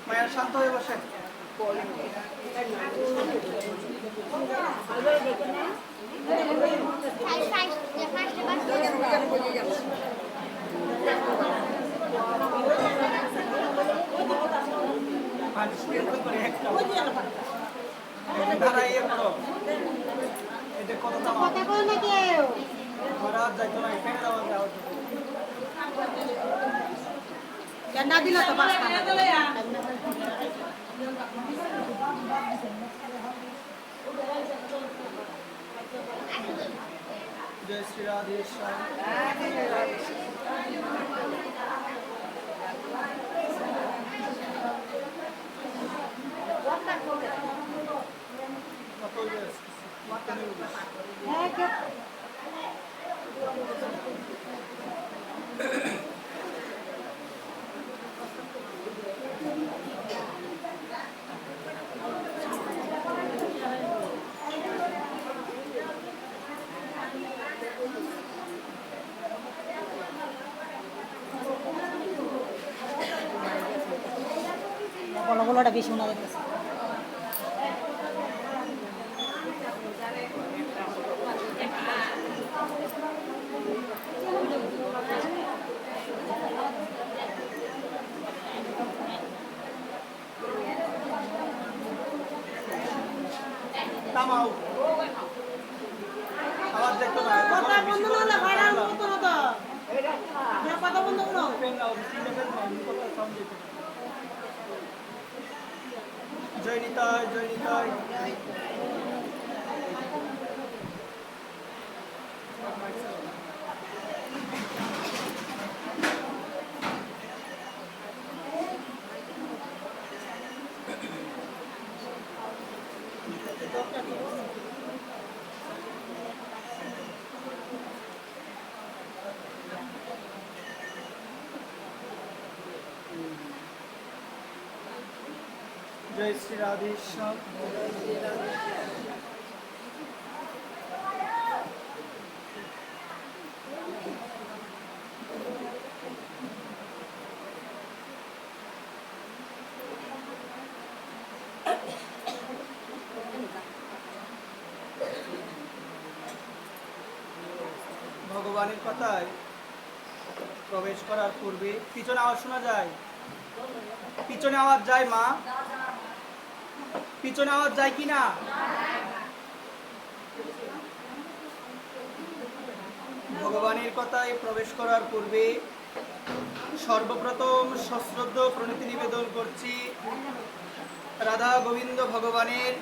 মায়ের শান্ত হয়ে বসে। কথা কয় না কেউ না দিলে তো বাঁচতাম জয় শ্রী রাধে শ্যাম। গলাটা বেশি মনে দেখতেছে থামাও, আওয়াজ দেখো না। কথা বন্ধ না হলে ভাইরাল হতো না তো কথা বন্ধ করো জয় নিতাই, জয় নিতাই। জয় শ্রী রাধে শ্যাম। ভগবানের কথায় প্রবেশ করার পূর্বে পিছনে আওয়াজ শোনা যায়, পিছনে আওয়াজ যায় মা, পিছনে আওয়াজ যায় কিনা? ভগবানের কথায় প্রবেশ করার পূর্বে সর্বপ্রথম সশ্রদ্ধ প্রণতি নিবেদন করছি রাধা গোবিন্দ ভগবানের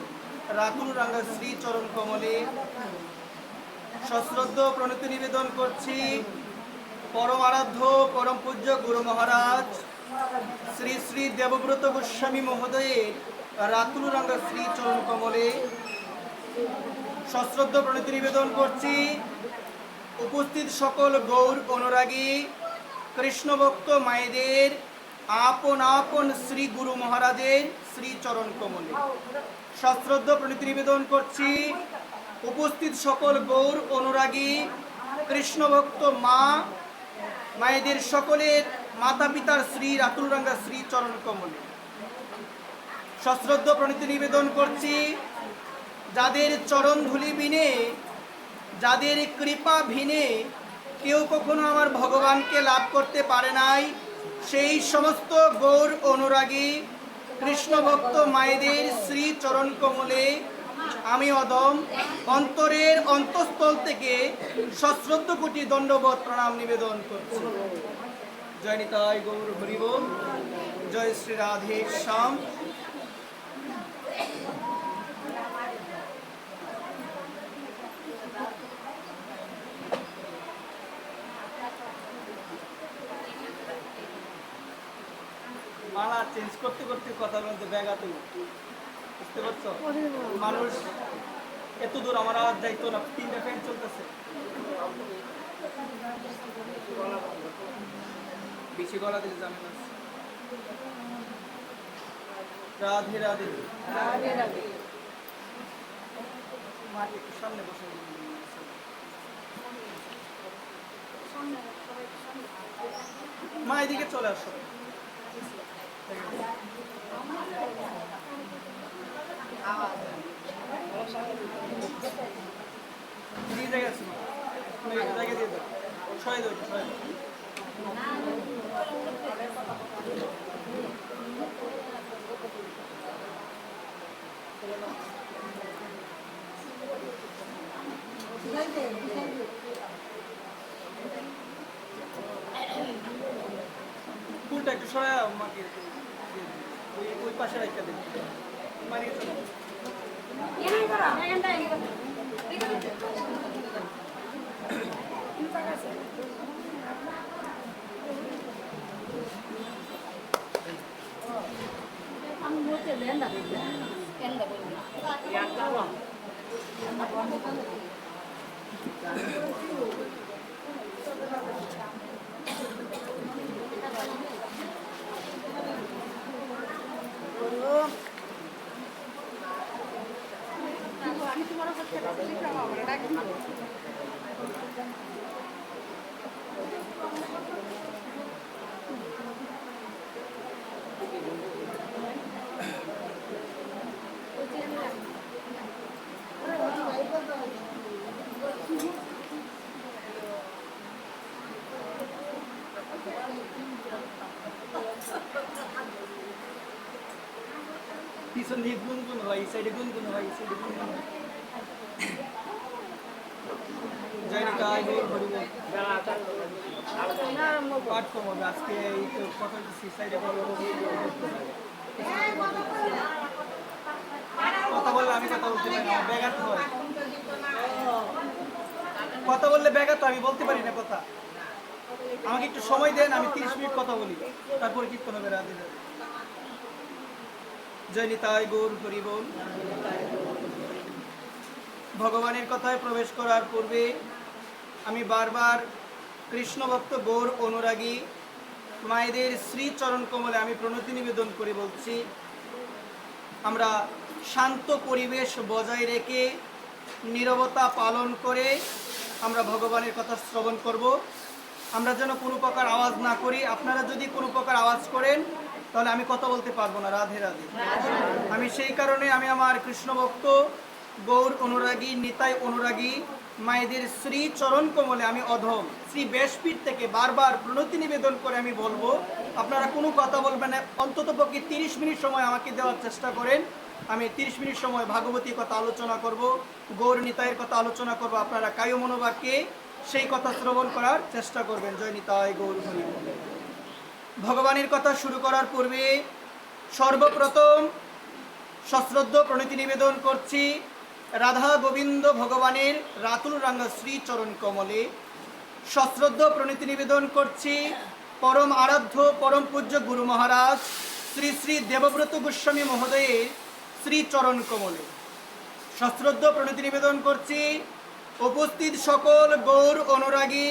রাতুল রাঙ্গা শ্রী চরণ কমলে। সশ্রদ্ধ প্রণতি নিবেদন করছি পরম আরাধ্য পরম পূজ্য গুরু মহারাজ শ্রী শ্রী দেবব্রত গোস্বামী মহোদয়ের রাতুল রাঙ্গা শ্রী চরণ কমলে। সশ্রদ্ধ প্রণতি নিবেদন করছি উপস্থিত সকল গৌর অনুরাগী কৃষ্ণ ভক্ত মায়েদের আপন আপন শ্রী গুরু মহারাজের শ্রী চরণ কমলে। সশ্রদ্ধ প্রণতি নিবেদন করছি উপস্থিত সকল গৌর অনুরাগী কৃষ্ণ ভক্ত মা মায়েদের সকলের মাতা পিতার শ্রী রাতুল রাঙ্গা শ্রী চরণ কমলে। সশ্রদ্ধ প্রণতি নিবেদন করছি যাদের চরণ ধুলি বিনে, যাদের কৃপা ভিনে কেউ কখনো আমার ভগবানকে লাভ করতে পারে নাই, সেই সমস্ত গৌর অনুরাগী কৃষ্ণ ভক্ত মায়েদের শ্রী চরণ কমলে আমি অদম অন্তরের অন্তঃস্থল থেকে সশ্রদ্ধ কোটি দণ্ডবত প্রণাম নিবেদন করছি। জয় নিতাই গৌর হরি বল। জয় শ্রী রাধে শ্যাম। মালা চেঞ্জ করতে করতে কথার মধ্যে ব্যাঘাত, বুঝতে পারছো? মানুষ এত দূর আমার আওয়াজ যাইতো না, 3টা ফ্যান চলতেছে, বেশি গলা দিলে জানেন। রাধে রাধে রাধে রাধে। মা একটু সামনে বসে, মা এদিকে চলে আসো। দিয়ে জায়গা আছে না? জায়গা দিয়ে দাও, ছয় দাও, ছয় দাও। ফুলটা একটু সরাই মাকে ওই পাশে রাখতে দেন, মারিয়ে চলো। পিছন দিয়ে গুনগুন হয়, এই সাইডে গুনগুন হয়, এই সাইডে গুনগুন হয়। জয় নিতাই গৌর হরি বল। পাঠ কম হবে আজকে, এই তো কথা দিচ্ছি সাইডে কথা বললে আমি কথা বলতে পারি না, ব্যাঘাত হয়। কথা বললে ব্যাঘাত হয়, আমি বলতে পারি না কথা। আমাকে একটু সময় দেন, আমি 30 মিনিট কথা বলি, তারপরে কীর্তন হবে রাধে রাধে। জয় নিতাই গৌর হরি বল। ভগবানের কথায় প্রবেশ করার পূর্বে আমি বারবার কৃষ্ণ ভক্ত গৌর অনুরাগী মায়েদের শ্রী চরণ কমলে আমি প্রণতি নিবেদন করে বলছি, আমরা শান্ত পরিবেশ বজায় রেখে নীরবতা পালন করে আমরা ভগবানের কথা শ্রবণ করব। আমরা যেন কোনো প্রকার আওয়াজ না করি। আপনারা যদি কোনো প্রকার আওয়াজ করেন তাহলে আমি কথা বলতে পারবো না। রাধে রাধে। আমি সেই কারণে আমি আমার কৃষ্ণ ভক্ত গৌর অনুরাগী নিতাই অনুরাগী মায়েদের শ্রী চরণ কমলে আমি অধম শ্রী ব্যাসপীঠ থেকে বারবার প্রণতি নিবেদন করে আমি বলবো, আপনারা কোনো কথা বলবেন না। অন্তত পক্ষে 30 মিনিট সময় আমাকে দেওয়ার চেষ্টা করেন। আমি 30 মিনিট সময় ভাগবতীর কথা আলোচনা করব, গৌর নিতাইয়ের কথা আলোচনা করব। আপনারা কায় মনোবাক্যে সেই কথা শ্রবণ করার চেষ্টা করবেন। জয় নিতাই গৌর হরি বল। ভগবানের কথা শুরু করার পূর্বে সর্বপ্রথম সশ্রদ্ধ প্রণতি নিবেদন করছি রাধা গোবিন্দ ভগবানের রাতুল রাঙ্গা শ্রী চরণ কমলে। সশ্রদ্ধ প্রণতি নিবেদন করছি পরম আরাধ্য পরম পূজ্য গুরু মহারাজ শ্রী শ্রী দেবব্রত গোস্বামী মহোদয়ের শ্রী চরণ কমলে। সশ্রদ্ধ প্রণতি নিবেদন করছি উপস্থিত সকল গৌর অনুরাগী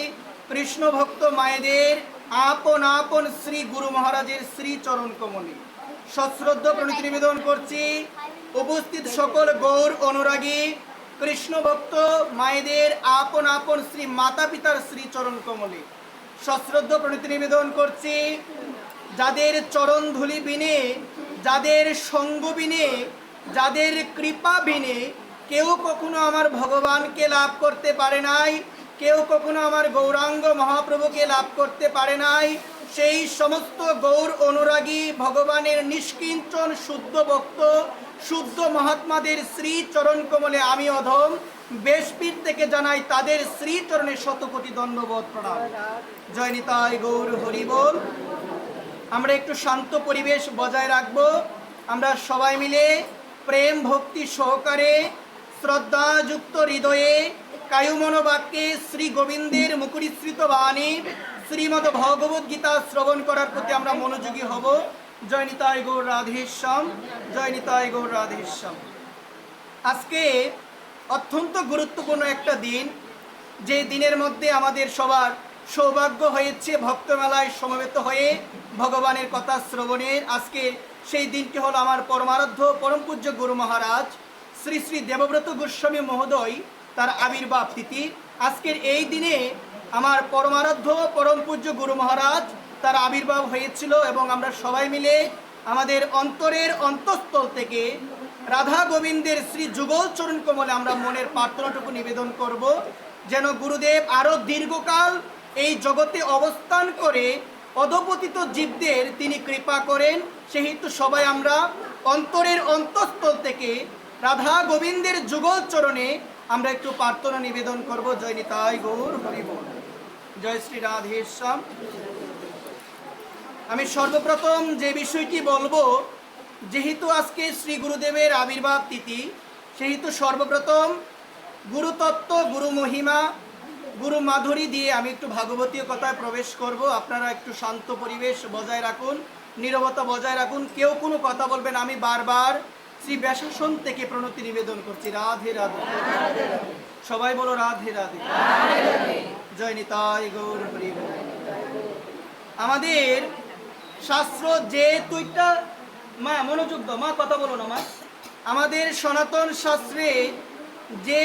কৃষ্ণ ভক্ত মায়েদের আপন আপন শ্রী গুরু মহারাজের শ্রী চরণ কমলে। সশ্রদ্ধ প্রণতি নিবেদন করছি উপস্থিত সকল গৌর অনুরাগী কৃষ্ণ ভক্ত মায়েদের আপন আপন শ্রী মাতা পিতার শ্রী চরণ কমলে। সশ্রদ্ধ প্রণতি নিবেদন করছি যাদের চরণ ধুলি বিনে, যাদের সঙ্গ বিনে, যাদের কৃপা বিনে কেউ কখনো আমার ভগবানকে লাভ করতে পারে নাই, কেউ কখনো আমার গৌরাঙ্গ মহাপ্রভুকে লাভ করতে পারে নাই, সেই সমস্ত গৌর অনুরাগী ভগবানের নিষ্কিঞ্চন শুদ্ধ ভক্ত শুদ্ধ মহাত্মাদের শ্রী চরণ কমলে আমি অধম বেশপীঠ থেকে জানাই তাদের শ্রী চরণে শতকোটি দণ্ডবোধ প্রণাম। জয় নিতাই গৌর হরি বল। আমরা একটু শান্ত পরিবেশ বজায় রাখব। আমরা সবাই মিলে প্রেম ভক্তি সহকারে শ্রদ্ধাযুক্ত হৃদয়ে কায়ুমনো বাক্যে শ্রী গোবিন্দের মুকুরিশ্রিত বাণী শ্রীমদ ভগবদ গীতা শ্রবণ করার প্রতি আমরা মনোযোগী হব। জয় নিতাই গৌর রাধেশ্যাম, জয় নিতাই গৌর রাধেশ্যাম। আজকে অত্যন্ত গুরুত্বপূর্ণ একটা দিন, যে দিনের মধ্যে আমাদের সবার সৌভাগ্য হয়েছে ভক্তমেলায় সমবেত হয়ে ভগবানের কথা শ্রবণের। আজকে সেই দিনটি হলো আমার পরমারাধ্য পরম পূজ্য গুরু মহারাজ শ্রী শ্রী দেবব্রত গোস্বামী মহোদয় তার আবির্ভাব তিথি। আজকের এই দিনে আমার পরমারাধ্য পরম পূজ্য গুরু মহারাজ তার আবির্ভাব হয়েছিল এবং আমরা সবাই মিলে আমাদের অন্তরের অন্তঃস্থল থেকে রাধা গোবিন্দের শ্রী যুগল চরণ কমলে আমরা মনের প্রার্থনাটুকু নিবেদন করব, যেন গুরুদেব আরো দীর্ঘকাল এই জগতে অবস্থান করে অধপতিত জীবদের তিনি কৃপা করেন। সেহেতু সবাই আমরা অন্তরের অন্তঃস্থল থেকে রাধা গোবিন্দের যুগল চরণে আমরা একটু প্রার্থনা নিবেদন করব। জয় নিতাই গৌর হরি বল। জয় শ্রী রাধেশ্যাম। আমি সর্বপ্রথম যে বিষয়টি বলবো, যেহেতু আজকে শ্রী গুরুদেবের আবির্ভাব তিথি, সেহেতু সর্বপ্রথম গুরুতত্ত্ব, গুরু মহিমা, গুরু মাধুরী দিয়ে আমি একটু ভাগবতীয় কথায় প্রবেশ করব। আপনারা একটু শান্ত পরিবেশ বজায় রাখুন, নীরবতা বজায় রাখুন, কেউ কোনো কথা বলবেন। আমি বারবার শ্রী ব্যাসাসন থেকে প্রণতি নিবেদন করছি। রাধে রাধে। সবাই বলো রাধে রাধে। জয় নিতাই গৌর হরি বল। আমাদের শাস্ত্র যে দুইটা, মা মনোযোগ দাও, মা কথা বলো না মা। আমাদের সনাতন শাস্ত্রে যে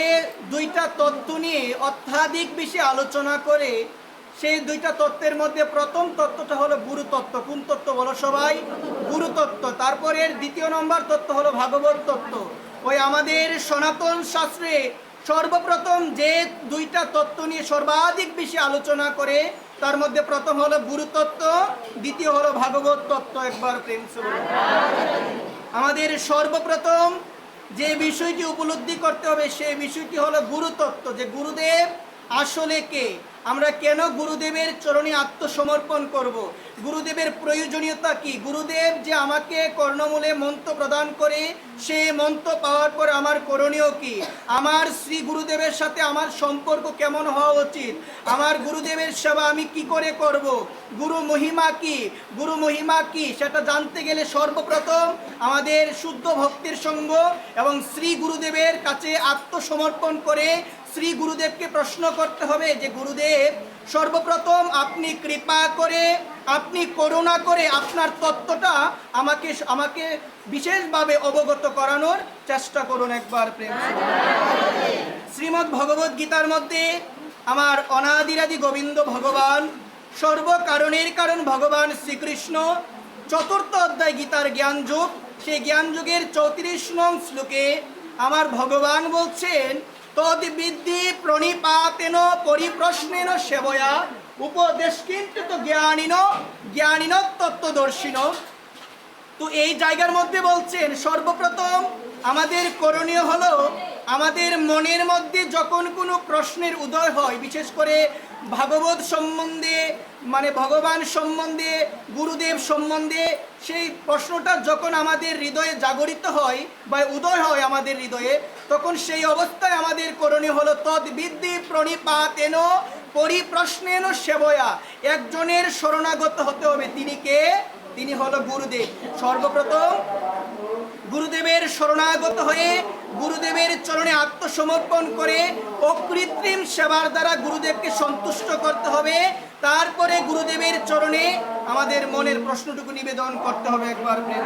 দুইটা তত্ত্ব নিয়ে অত্যাধিক বেশি আলোচনা করে, সেই দুইটা তত্ত্বের মধ্যে প্রথম তত্ত্বটা হলো গুরু তত্ত্ব। কোন তত্ত্ব বলো সবাই? গুরু তত্ত্ব। তারপরে দ্বিতীয় নম্বর তত্ত্ব হলো ভাগবত তত্ত্ব। ওই আমাদের সনাতন শাস্ত্রে সর্বপ্রথম যে দুইটা তত্ত্ব নিয়ে সর্বাধিক বেশি আলোচনা করে, তার মধ্যে প্রথম হলো গুরু তত্ত্ব, দ্বিতীয় হলো ভাগবত তত্ত্ব। একবার প্রেম সে বলো। আমাদের সর্বপ্রথম যে বিষয়টি উপলব্ধি করতে হবে, সেই বিষয়টি হলো গুরু তত্ত্ব, যে গুরুদেব আসলে কে, আমরা কেন গুরুদেবের চরণে আত্মসমর্পণ করব, গুরুদেবের প্রয়োজনীয়তা কি, গুরুদেব যে আমাকে কর্ণমূলে মন্ত্র প্রদান করে, সেই মন্ত্র পাওয়ার পর আমার করণীয় কি, আমার শ্রী গুরুদেবের সাথে আমার সম্পর্ক কেমন হওয়া উচিত, আমার গুরুদেবের সেবা আমি কি করে করব, গুরু মহিমা কি, গুরু মহিমা কি সেটা জানতে গেলে সর্বপ্রথম আমাদের শুদ্ধ ভক্তির সঙ্গ এবং শ্রী গুরুদেবের কাছে আত্মসমর্পণ করে শ্রী গুরুদেবকে প্রশ্ন করতে হবে যে গুরুদেব, সর্বপ্রথম আপনি কৃপা করে, আপনি করুণা করে আপনার তত্ত্বটা আমাকে বিশেষভাবে অবগত করানোর চেষ্টা করুন। একবার প্রেম। শ্রীমদ্ ভগবদ গীতার মধ্যে আমার অনাদিরাদি গোবিন্দ ভগবান, সর্বকারণের কারণ ভগবান শ্রীকৃষ্ণ, চতুর্থ অধ্যায় গীতার জ্ঞান যুগ, সেই জ্ঞান যুগের 34 নং শ্লোকে আমার ভগবান বলছেন, তদ্বিদ্ধি প্রণিপাতেন পরিপ্রশ্নেন সেবয়া উপদেশকিঞ্চিত জ্ঞানিন তত্ত্বদর্শিন। তো এই জায়গার মধ্যে বলছেন সর্বপ্রথম আমাদের করণীয় হলো, আমাদের মনের মধ্যে যখন কোনো প্রশ্নের উদয় হয়, বিশেষ করে ভাগবত সম্বন্ধে, মানে ভগবান সম্বন্ধে, গুরুদেব সম্বন্ধে, সেই প্রশ্নটা যখন আমাদের হৃদয়ে জাগরিত হয় বা উদয় হয় আমাদের হৃদয়ে, তখন সেই অবস্থায় আমাদের করণীয় হলো তদ্বিদ্ধি প্রণিপাতেন পরিপ্রশ্নেন সেবয়া, একজনের শরণাগত হতে হবে। তিনি কে? তিনি হলো গুরুদেব। সর্বপ্রথম গুরুদেবের শরণাগত হয়ে গুরুদেবের চরণে আত্মসমর্পণ করে অকৃত্রিম সেবার দ্বারা গুরুদেবকে সন্তুষ্ট করতে হবে। তারপরে গুরুদেবের চরণে আমাদের মনের প্রশ্নটুকু নিবেদন করতে হবে। একবার প্রেম।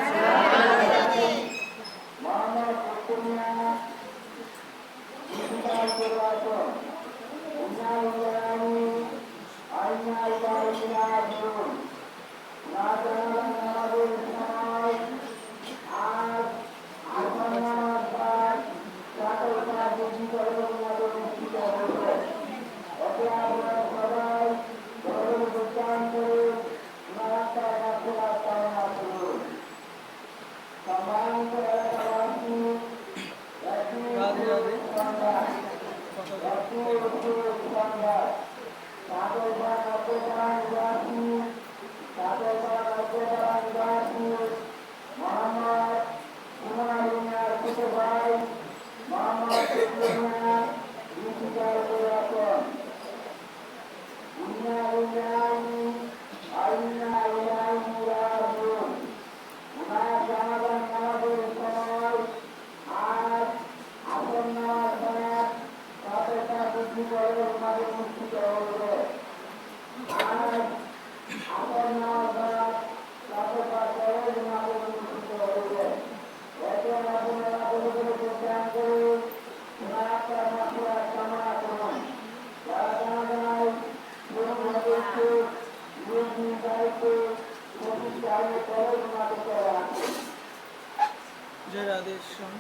জয় রাধেশ্যাম।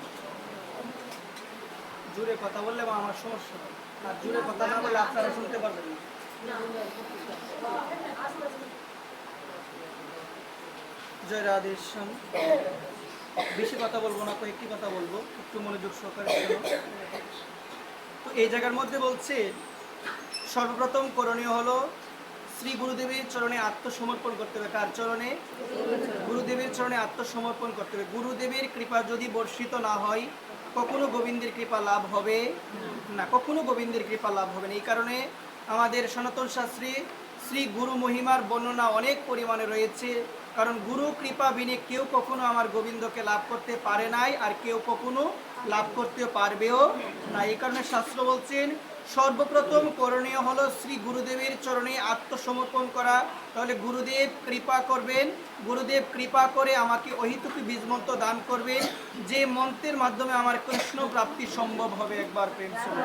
জোরে কথা বললে বা আমার সমস্যা হয়, আর জোরে কথা না বললে আপনারা শুনতে পারবেন না। জয় রাধেশ্যাম। বেশি কথা বলবো না, কয়েকটি কথা বলবো, একটু মনোযোগ সহকারে শোনো। তো এই জায়গার মধ্যে বলছে সর্বপ্রথম করণীয় হলো শ্রী গুরুদেবের চরণে আত্মসমর্পণ করতে হবে। কার চরণে? গুরুদেবের চরণে আত্মসমর্পণ করতে হবে। গুরুদেবের কৃপা যদি বর্ষিত না হয় কখনো গোবিন্দের কৃপা লাভ হবে না, কখনো গোবিন্দের কৃপা লাভ হবে না। এই কারণে আমাদের সনাতন শাস্ত্রে শ্রী গুরু মহিমার বর্ণনা অনেক পরিমাণে রয়েছে। কারণ গুরু কৃপা বিনে কেউ কখনো আমার গোবিন্দকে লাভ করতে পারে নাই, আর কেউ কখনো লাভ করতে পারবেও না। এই কারণে শাস্ত্র বলছেন সর্বপ্রথম করণীয় হলো শ্রী গুরুদেবের চরণে আত্মসমর্পণ করা। তাহলে গুরুদেব কৃপা করবেন, গুরুদেব কৃপা করে আমাকে অহিতুক বীজ মন্ত্র দান করবেন, যে মন্ত্রের মাধ্যমে আমার কৃষ্ণ প্রাপ্তি সম্ভব হবে। একবার প্রেম শুনুন।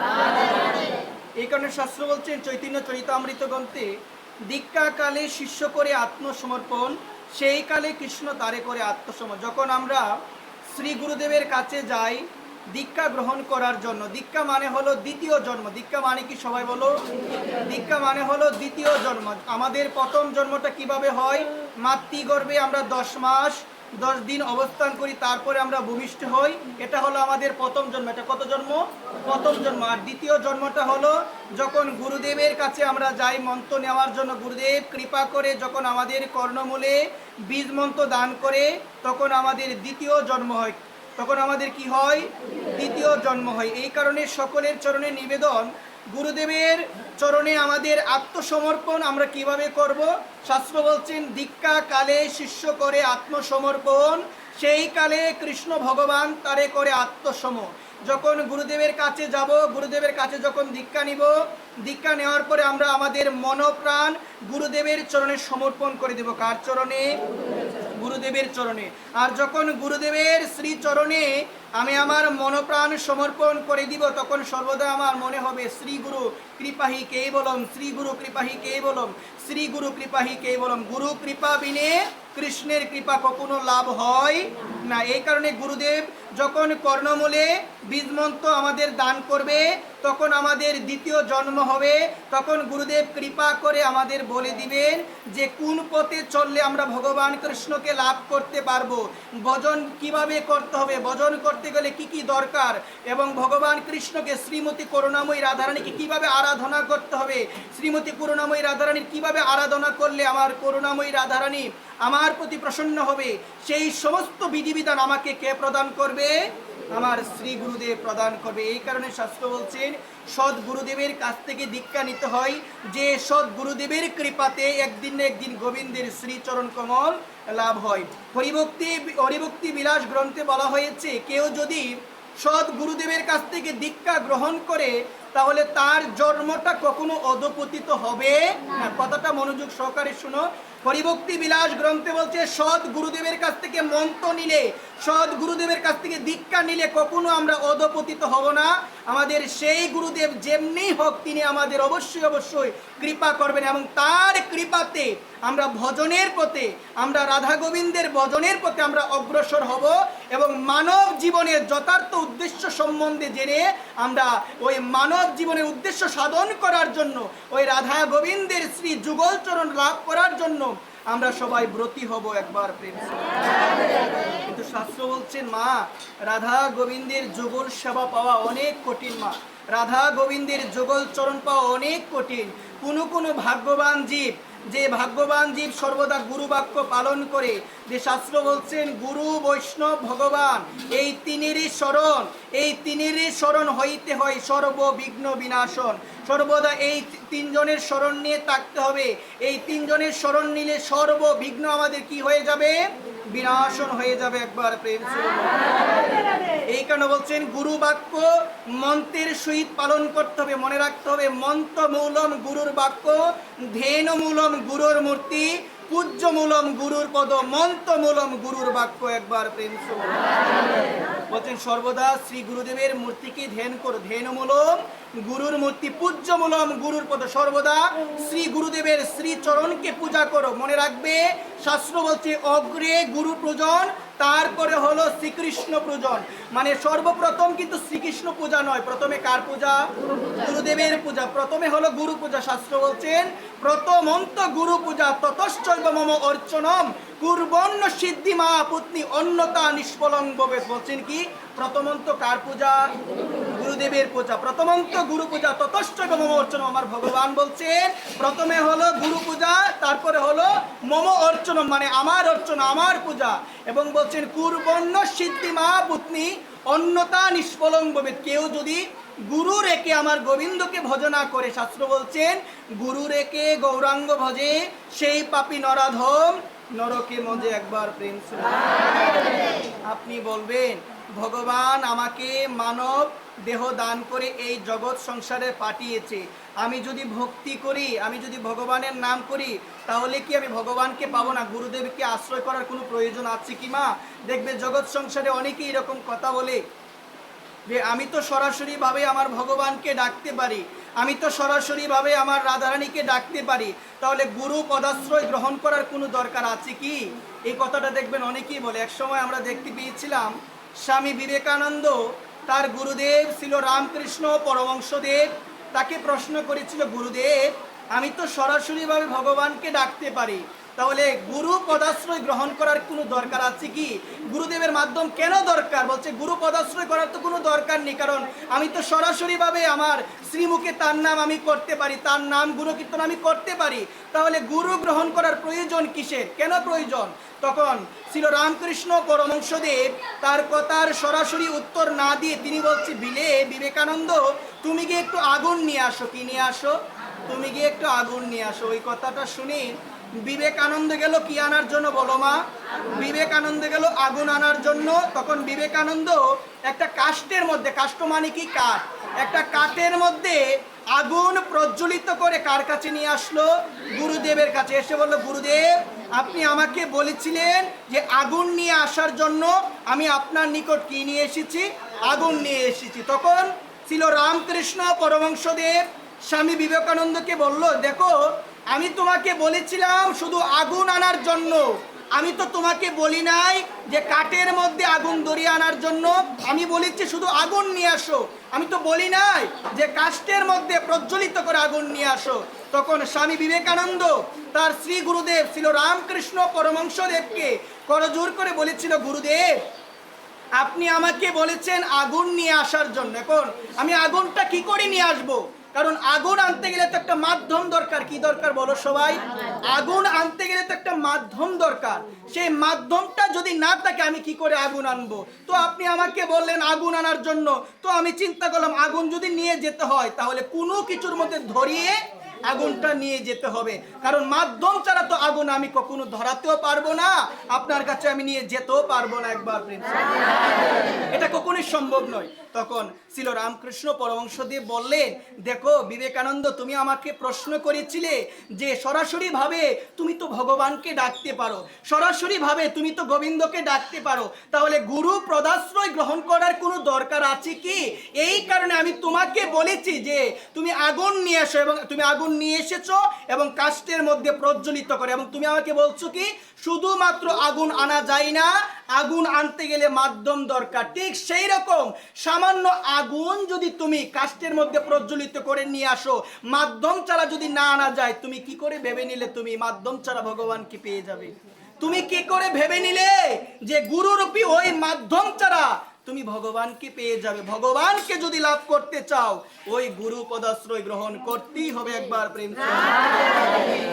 এই কারণে শাস্ত্র বলছেন চৈতন্য চরিতামৃত গ্রন্থে, দীক্ষা কালে শিষ্য করে আত্মসমর্পণ, সেই কালে কৃষ্ণ তারে করে আত্মসমর্পণ। যখন আমরা শ্রী গুরুদেবের কাছে যাই দীক্ষা গ্রহণ করার জন্য, দীক্ষা মানে হলো দ্বিতীয় জন্ম। দীক্ষা মানে কি সবাই বলো? দীক্ষা মানে হলো দ্বিতীয় জন্ম। আমাদের প্রথম জন্মটা কিভাবে হয়? মাতৃগর্ভে আমরা 10 মাস 10 দিন অবস্থান করি, তারপরে আমরা ভূমিষ্ঠ হই। এটা হলো আমাদের প্রথম জন্ম। এটা কত জন্ম? প্রথম জন্ম। আর দ্বিতীয় জন্মটা হলো যখন গুরুদেবের কাছে আমরা যাই মন্ত্র নেওয়ার জন্য, গুরুদেব কৃপা করে যখন আমাদের কর্ণমূলে বীজ মন্ত্র দান করে, তখন আমাদের দ্বিতীয় জন্ম হয়। তখন আমাদের কি হয়? দ্বিতীয় জন্ম হয়। এই কারণে সকলের চরণে নিবেদন, গুরুদেবের চরণে আমাদের আত্মসমর্পণ আমরা কিভাবে করব? শাস্ত্র বলছেন দীক্ষা কালে শিষ্য করে আত্মসমর্পণ, সেই কালে কৃষ্ণ ভগবান তারে করে আত্মসম। যখন গুরুদেবের কাছে যাব, গুরুদেবের কাছে যখন দীক্ষা নিব, দীক্ষা নেওয়ার পরে আমরা আমাদের মনপ্রাণ গুরুদেবের চরণে সমর্পণ করে দেব। কার চরণে? গুরুদেবের চরণে। আর যখন গুরুদেবের শ্রী চরণে আমি আমার মনপ্রাণ সমর্পণ করে দিব, তখন সর্বদা আমার মনে হবে শ্রী গুরু কৃপাহি কেবলম, শ্রী গুরু কৃপাহি কেবলম, শ্রী গুরু কৃপাহি কেবলম। গুরু কৃপা বিনে কৃষ্ণের কৃপা কখনো লাভ হয় না। এই কারণে গুরুদেব যখন কর্ণমূলে বীজমন্ত্র আমাদের দান করবে, তখন আমাদের দ্বিতীয় জন্ম হবে। তখন গুরুদেব কৃপা করে আমাদের বলে দিবেন যে কোন পথে চললে আমরা ভগবান কৃষ্ণকে লাভ করতে পারবো, ভজন কিভাবে করতে হবে, ভজন করতে গেলে কি কি দরকার, এবং ভগবান কৃষ্ণকে শ্রীমতী করুণাময়ী রাধারানীকে কিভাবে আরাধনা করতে হবে, শ্রীমতী করুণাময়ী রাধারানীর কিভাবে আরাধনা করলে আমার করুণাময়ী রাধারানী আমার প্রতি প্রসন্ন হবে, সেই সমস্ত বিধিবিধান আমাকে কে প্রদান করবে? আমার শ্রী গুরুদেব প্রদান করবে। এই কারণে শাস্ত্র বলছেন সৎ গুরুদেবের কাছ থেকে দীক্ষা নিতে হয়, যে সৎ গুরুদেবের কৃপাতে একদিন না একদিন গোবিন্দের শ্রীচরণ কমল লাভ হয়। হরিভক্তি বিলাস গ্রন্থে বলা হয়েছে কেউ যদি সৎ গুরুদেবের কাছ থেকে দীক্ষা গ্রহণ করে, তাহলে তার জন্মটা কখনো অধপতিত হবে না। কথাটা মনোযোগ সহকারে শুনো। হরিভক্তি বিলাস গ্রন্থে বলছে সৎ গুরুদেবের কাছ থেকে মন্ত্র নিলে, সৎ গুরুদেবের কাছ থেকে দীক্ষা নিলে কখনো আমরা অধপতিত হব না। আমাদের সেই গুরুদেব যেমনি হোক তিনি আমাদের অবশ্যই কৃপা করবেন, এবং তার কৃপাতে আমরা ভজনের পথে, আমরা রাধা গোবিন্দের ভজনের পথে আমরা অগ্রসর হব, এবং মানব জীবনের যথার্থ উদ্দেশ্য সম্বন্ধে জেনে আমরা ওই মানব জীবনের উদ্দেশ্য সাধন করার জন্য, ওই রাধা গোবিন্দের শ্রী যুগল চরণ লাভ করার জন্য আমরা সবাই ব্রতী হব। একবার প্রেম। কিন্তু শাস্ত্র বলছেন মা, রাধা গোবিন্দের যুগল সেবা পাওয়া অনেক কঠিন। মা, রাধা গোবিন্দের যুগল চরণ পাওয়া অনেক কঠিন। কোনো ভাগ্যবান জীব, যে ভাগ্যবান জীব সর্বদা গুরু বাক্য পালন করে, যে শাস্ত্র বলছেন গুরু বৈষ্ণব ভগবান এই তিনেরই শরণ হইতে হয় সর্ববিঘ্ন বিনাশন। সর্বদা এই তিনজনের শরণ নিয়ে থাকতে হবে। এই তিনজনের শরণ নিলে সর্ববিঘ্ন আমাদের কি হয়ে যাবে? বিনাশন হয়ে যাবে। একবার প্রেম। এই কারণে বলছেন গুরু বাক্য মন্ত্রের সহিত পালন করতে হবে। মনে রাখতে হবে মন্ত্র মূলম গুরুর বাক্য, ধেন মূলম গুরুর মূর্তি, পূজ্য মূলম গুরুর পদ, মন্ত্র মূলম গুরুর বাক্য। একবার প্রেম। বলছেন সর্বদা শ্রী গুরুদেবের মূর্তিকে ধ্যান করো। ধ্যান মূলম গুরুর মূর্তি, পূজ্য মূলম গুরুর পদ। সর্বদা শ্রী গুরুদেবের শ্রী চরণকে পূজা করো। মনে রাখবে শাস্ত্র বলছে অগ্রে গুরু পূজন তারপরে হলো শ্রীকৃষ্ণ পূজন, মানে সর্বপ্রথম কিন্তু শ্রীকৃষ্ণ পূজা নয়, প্রথমে কার পূজা? গুরুদেবের পূজা। প্রথমে হলো গুরু পূজা। শাস্ত্র বলছেন প্রথমন্ত গুরু পূজা ততশ্চৈব মম অর্চনম কুর্বন্ন সিদ্ধি মা পুত্নী অন্যতা নিষ্ফলং ভবেৎ। বলছেন কি প্রথমন্ত কার পূজা? গুরুদেবের পূজা। প্রথমন্ত গুরু পূজা ততশ্চৈব মম অর্চনম। আমার ভগবান বলছেন প্রথমে হলো গুরু পূজা, তারপরে হলো মম অর্চনম, মানে আমার অর্চনা, আমার পূজা। এবং বলছেন কুর্বন্ন সিদ্ধি মা পুত্নী অন্যতা নিষ্ফলং ভবেৎ। কেউ যদি গুরু রেখে আমার গোবিন্দকে ভজনা করে, শাস্ত্র বলছেন গুরু রেখে গৌরাঙ্গ ভজে সেই পাপী নরাধম নরকে মজে। একবার প্রেম শুনে আপনি বলবেন ভগবান আমাকে মানব দেহ দান করে এই জগৎ সংসারে পাঠিয়েছে, আমি যদি ভক্তি করি, আমি যদি ভগবানের নাম করি, তাহলে কি আমি ভগবানকে পাবো না? গুরুদেবকে আশ্রয় করার কোনো প্রয়োজন আছে কি মা? দেখবে জগৎ সংসারে অনেকেই এরকম কথা বলে যে আমি তো সরাসরিভাবে আমার ভগবানকে ডাকতে পারি, আমি তো সরাসরিভাবে আমার রাধারানীকে ডাকতে পারি, তাহলে গুরু পদাশ্রয় গ্রহণ করার কোনো দরকার আছে কি? এই কথাটা দেখবেন অনেকেই বলে। একসময় আমরা দেখতে পেয়েছিলাম স্বামী বিবেকানন্দ তার গুরুদেব ছিল রামকৃষ্ণ পরমহংসদেব, তাকে প্রশ্ন করেছিল গুরুদেব আমি তো সরাসরিভাবে ভগবানকে ডাকতে পারি, তাহলে গুরু পদাশ্রয় গ্রহণ করার কোনো দরকার আছে কি? গুরুদেবের মাধ্যম কেন দরকার? বলছে গুরু পদাশ্রয় করার তো কোনো দরকার নেই, কারণ আমি তো সরাসরিভাবে আমার শ্রীমুখে তার নাম আমি করতে পারি, তার নাম গুণকীর্তন আমি করতে পারি, তাহলে গুরু গ্রহণ করার প্রয়োজন কিসের? কেন প্রয়োজন? তখন ছিল রামকৃষ্ণ পরমহংসদেব তার কথার সরাসরি উত্তর না দিয়ে তিনি বলছে বিবেকানন্দ তুমি গিয়ে একটু আগুন নিয়ে আসো। কি নিয়ে আসো? তুমি গিয়ে একটু আগুন নিয়ে আসো। ওই কথাটা শুনে বিবেকানন্দ গেল কি আনার জন্য বলো মা? বিবেকানন্দ গেল আগুন আনার জন্য। তখন বিবেকানন্দ একটা কাষ্ঠের মধ্যে, কাষ্ঠ মানে কি কাঠ, একটা কাঠের মধ্যে আগুন প্রজ্বলিত করে কার কাছে নিয়ে আসলো? গুরুদেবের কাছে। এসে বললো গুরুদেব আপনি আমাকে বলেছিলেন যে আগুন নিয়ে আসার জন্য, আমি আপনার নিকট কি নিয়ে এসেছি? আগুন নিয়ে এসেছি। তখন ছিল রামকৃষ্ণ পরমহংসদেব স্বামী বিবেকানন্দকে বলল দেখো আমি তোমাকে বলেছিলাম শুধু আগুন আনার জন্য, আমি তো তোমাকে বলি নাই যে কাঠের মধ্যে আগুন ধরিয়ে আনার জন্য, আমি বলেছি শুধু আগুন নিয়ে আসো, আমি তো বলি নাই যে কাষ্ঠের মধ্যে প্রজ্বলিত করে আগুন নিয়ে আসো। তখন স্বামী বিবেকানন্দ তার শ্রী গুরুদেব ছিল রামকৃষ্ণ পরমহংসদেবকে করজোর করে বলেছিল গুরুদেব আপনি আমাকে বলেছেন আগুন নিয়ে আসার জন্য, এখন আমি আগুনটা কি করে নিয়ে আসবো? কারণ আগুন আনতে গেলে তো একটা মাধ্যম দরকার। কি দরকার বলো সবাই? আগুন আনতে গেলে তো একটা মাধ্যম দরকার। সেই মাধ্যমটা যদি না থাকে আমি কি করে আগুন আনবো? তো আপনি আমাকে বললেন আগুন আনার জন্য, তো আমি চিন্তা করলাম আগুন যদি নিয়ে যেতে হয় তাহলে কোনো কিছুর মধ্যে ধরিয়ে আগুনটা নিয়ে যেতে হবে, কারণ মাধ্যম ছাড়া তো আগুন আমি কখনো ধরাতেও পারবো না, আপনার কাছে আমি নিয়ে যেতেও পারবো না। একবার প্রেম, এটা কখনোই সম্ভব নয়। তখন ছিল রামকৃষ্ণ পরমহংসদেব বললেন দেখো বিবেকানন্দ তুমি আমাকে প্রশ্ন করেছিলে যে সরাসরি ভাবে তুমি তো ভগবানকে ডাকতে পারো, সরাসরি ভাবে তুমি তো গোবিন্দকে ডাকতে পারো, তাহলে গুরু পদাশ্রয় গ্রহণ করার কোনো দরকার আছে কি? এই কারণে আমি তোমাকে বলেছি যে তুমি আগুন নিয়ে এসো, এবং তুমি আগুন নিয়ে এসেছো এবং কাষ্ঠের মধ্যে প্রজ্বলিত করে, এবং তুমি আমাকে বলছো কি শুধুমাত্র আগুন আনা যায় না, আগুন আনতে গেলে মাধ্যম দরকার। ঠিক সেই রকম সামান্য আগুন যদি তুমি কাষ্ঠের মধ্যে প্রজ্বলিত করে নিয়ে আসো, মাধ্যম ছাড়া যদি না আনা যায়, তুমি কি করে ভেবে নিলে তুমি মাধ্যম ছাড়া ভগবানকে পেয়ে যাবে? তুমি কি করে ভেবে নিলে যে গুরুরূপী ওই মাধ্যম ছাড়া তুমি ভগবানকে পেয়ে যাবে? ভগবানকে যদি লাভ করতে চাও ওই গুরু পদাশ্রয় গ্রহণ করতেই হবে। একবার প্রেম।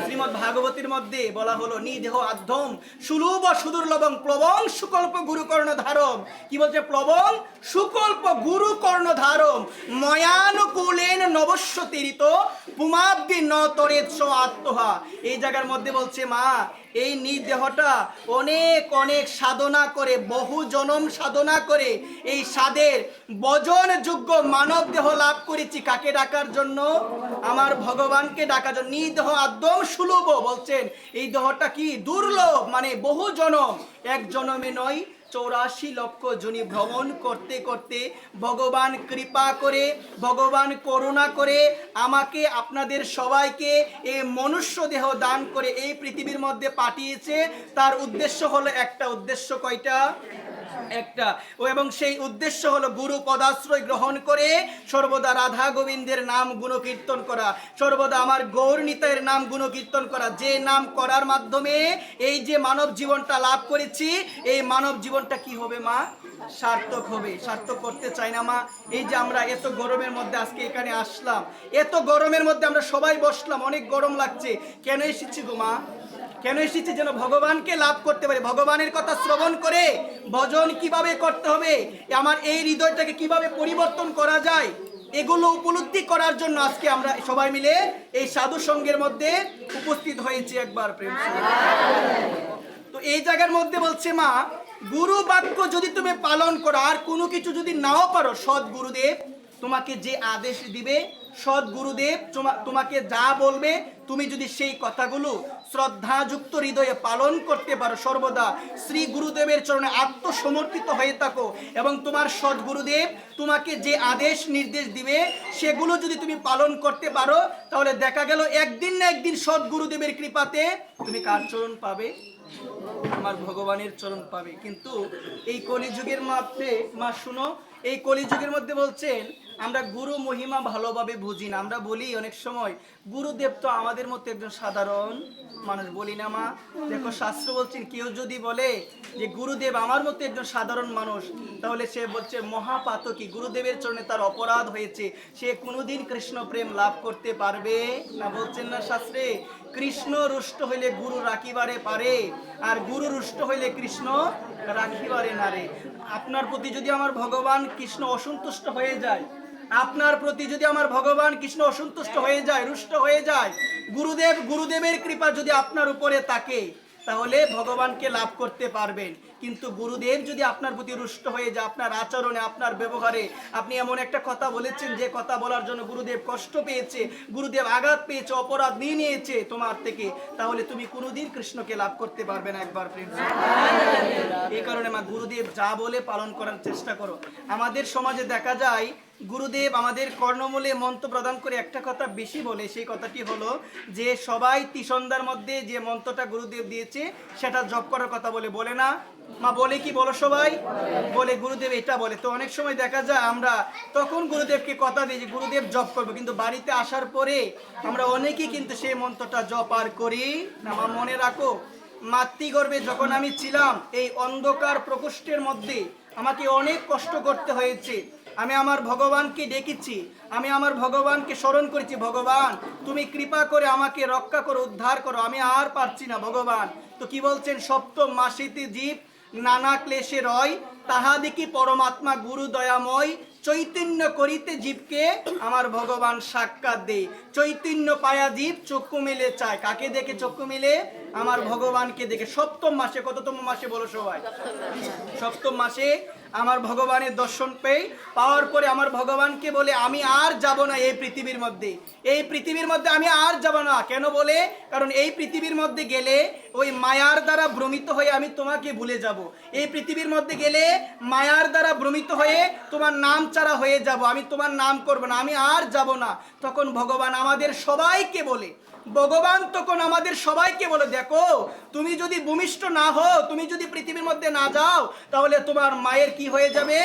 শ্রীমদ্ ভাগবতীর মধ্যে বলা হলো নিদেহ আধ্যম সুলুভ সুদুর্লভং প্লবং সুকল্প গুরু কর্ণ ধারম। কি বলছে? প্লবং সুকল্প গুরু কর্ণ ধারম ময়ানুকূলেন নবস্য তীরিত পুমাব্দি ন তরেৎস আত্মহা। এই জায়গার মধ্যে বলছে মা এই নিদেহটা অনেক অনেক সাধনা করে, বহু জনম সাধনা করে এই সাধের বজনযোগ্য মানব দেহ লাভ করেছি। কাকে ডাকার জন্য? আমার ভগবানকে ডাকার জন্য। নিদেহ আদ্যম সুলভ বলছেন এই দেহটা কি দুর্লভ, মানে বহু জনম, এক জনমে নয় 84 লক্ষ যোনি ভ্রমণ করতে করতে ভগবান কৃপা করে, ভগবান করুণা করে আমাকে আপনাদের সবাইকে এই মনুষ্য দেহ দান করে এই পৃথিবীর মধ্যে পাঠিয়েছে। তার উদ্দেশ্য হলো একটা, উদ্দেশ্য কয়টা? একটা। ও এবং সেই উদ্দেশ্য হলো গুরু পদাশ্রয় গ্রহণ করে সর্বদা রাধা গোবিন্দের নাম গুণকীর্তন করা, সর্বদা আমার গৌরনীতায়ের নাম গুণকীর্তন করা, যে নাম করার মাধ্যমে এই যে মানব জীবনটা লাভ করেছি, এই মানব জীবনটা কি হবে মা? সার্থক হবে। সার্থক করতে চাই না মা? এই যে আমরা এত গরমের মধ্যে আজকে এখানে আসলাম, এত গরমের মধ্যে আমরা সবাই বসলাম, অনেক গরম লাগছে, কেন এসেছি গো মা? কেন এসেছি? যেন ভগবানকে লাভ করতে পারি, ভগবানের কথা শ্রবণ করে ভজন কিভাবে করতে হবে, আমার এই হৃদয়টাকে কিভাবে পরিবর্তন করা যায়, এগুলো উপলব্ধি করার জন্য আজকে আমরা সবাই মিলে এই সাধু সঙ্গের মধ্যে উপস্থিত হয়েছি। একবার প্রেম। তো এই জায়গার মধ্যে বলছে মা, গুরু বাক্য যদি তুমি পালন করো, আর কোনো কিছু যদি নাও পারো, সৎ গুরুদেব তোমাকে যে আদেশ দিবে, সৎ গুরুদেব তোমাকে যা বলবে, তুমি যদি সেই কথাগুলো শ্রদ্ধাযুক্ত হৃদয়ে পালন করতে পারো, সর্বদা শ্রী গুরুদেবের চরণে আত্মসমর্পিত হয়ে থাকো, এবং তোমার সৎ গুরুদেব তোমাকে যে আদেশ নির্দেশ দিবে সেগুলো যদি তুমি পালন করতে পারো, তাহলে দেখা গেল একদিন না একদিন সৎ গুরুদেবের কৃপাতে তুমি কার চরণ পাবে? আমার ভগবানের চরণ পাবে। কিন্তু এই কলিযুগের মধ্যে মা শুনো, এই কলিযুগের মধ্যে বলছেন আমরা গুরু মহিমা ভালোভাবে বুঝি না। আমরা বলি অনেক সময় গুরুদেব তো আমাদের মতো একজন সাধারণ মানুষ, বলি না মা? দেখো শাস্ত্র বলছেন, কেউ যদি বলে যে গুরুদেব আমার মতো একজন সাধারণ মানুষ, তাহলে সে বলছে মহাপাতকী, গুরুদেবের চরণে তার অপরাধ হয়েছে, সে কোনোদিন কৃষ্ণ প্রেম লাভ করতে পারবে না। বলছেন না শাস্ত্রে, কৃষ্ণ রুষ্ট হইলে গুরু রাখিবারে পারে, আর গুরু রুষ্ট হইলে কৃষ্ণ রাখিবারে না রে। আপনার প্রতি যদি আমার ভগবান কৃষ্ণ অসন্তুষ্ট হয়ে যায়, আপনার প্রতি যদি আমার ভগবান কৃষ্ণ অসন্তুষ্ট হয়ে যায়, রুষ্ট হয়ে যায়, গুরুদেবের কৃপা যদি আপনার উপরে থাকে, তাহলে ভগবানকে লাভ করতে পারবেন। কিন্তু গুরুদেব যদি আপনার প্রতি রুষ্ট হয়ে যায়, আপনার আচরণে, আপনার ব্যবহারে, আপনি এমন একটা কথা বলেছেন যে কথা বলার জন্য গুরুদেব কষ্ট পেয়েছে, গুরুদেব আঘাত পেয়েছে, অপরাধ নিয়ে নিয়েছে তোমার থেকে, তাহলে তুমি কোনোদিন কৃষ্ণকে লাভ করতে পারবে না। একবার প্রেম। এই কারণে মা, গুরুদেব যা বলে পালন করার চেষ্টা করো। আমাদের সমাজে দেখা যায় গুরুদেব আমাদের কর্ণমূলে মন্ত্র প্রদান করে একটা কথা বেশি বলে, সেই কথাটি হলো যে সবাই ত্রিসন্ধ্যার মধ্যে যে মন্ত্রটা গুরুদেব দিয়েছে সেটা জপ করার কথা বলে না মা? বলে কি? বলো সবাই বলে, গুরুদেব এটা বলে। তো অনেক সময় দেখা যায় আমরা তখন গুরুদেবকে কথা দিই যে গুরুদেব জপ করবো, কিন্তু বাড়িতে আসার পরে আমরা অনেকেই কিন্তু সেই মন্ত্রটা জপ আর করি না। মা মনে রাখো, মাতৃগর্ভে যখন আমি ছিলাম, এই অন্ধকার প্রকোষ্ঠের মধ্যে আমাকে অনেক কষ্ট করতে হয়েছে। আমি আমার ভগবানকে ডেকেছি, আমি আমার ভগবানকে স্মরণ করেছি, ভগবান তুমি কৃপা করে আমাকে রক্ষা করো, উদ্ধার করো, আমি আর পারছি না ভগবান। তো কি বলছেন? সপ্তম মাসেতে জীব নানা ক্লেশে রয়, তাহা দেখি পরমাত্মা গুরু দয়াময়, চৈতন্য করিতে জীবকে আমার ভগবান সাক্ষাৎ দেয়। চৈতন্য পায়া জীব চক্ষু মেলে চায়, কাকে দেখে চক্ষু মেলে? আমার ভগবানকে দেখে। সপ্তম মাসে, কততম মাসে বলো সবাই? সপ্তম মাসে আমার ভগবানের দর্শন পাওয়ার পরে আমার ভগবানকে বলে, আমি আর যাব না এই পৃথিবীর মধ্যে, এই পৃথিবীর মধ্যে আমি আর যাব না। কেন বলে? কারণ এই পৃথিবীর মধ্যে গেলে ওই মায়ার দ্বারা ভ্রমিত হয়ে আমি তোমাকে ভুলে যাব। এই পৃথিবীর মধ্যে গেলে মায়ার দ্বারা ভ্রমিত হয়ে তোমার নাম ছাড়া হয়ে যাব, আমি তোমার নাম করব না, আমি আর যাব না। তখন ভগবান আমাদের সবাইকে বলে, ভগবান তখন আমাদের সবাইকে বলে, দেখো তুমি যদি ভূমিষ্ঠ না হও, তুমি যদি পৃথিবীর মধ্যে না যাও, তাহলে তোমার মায়ের কি হয়ে যাবে?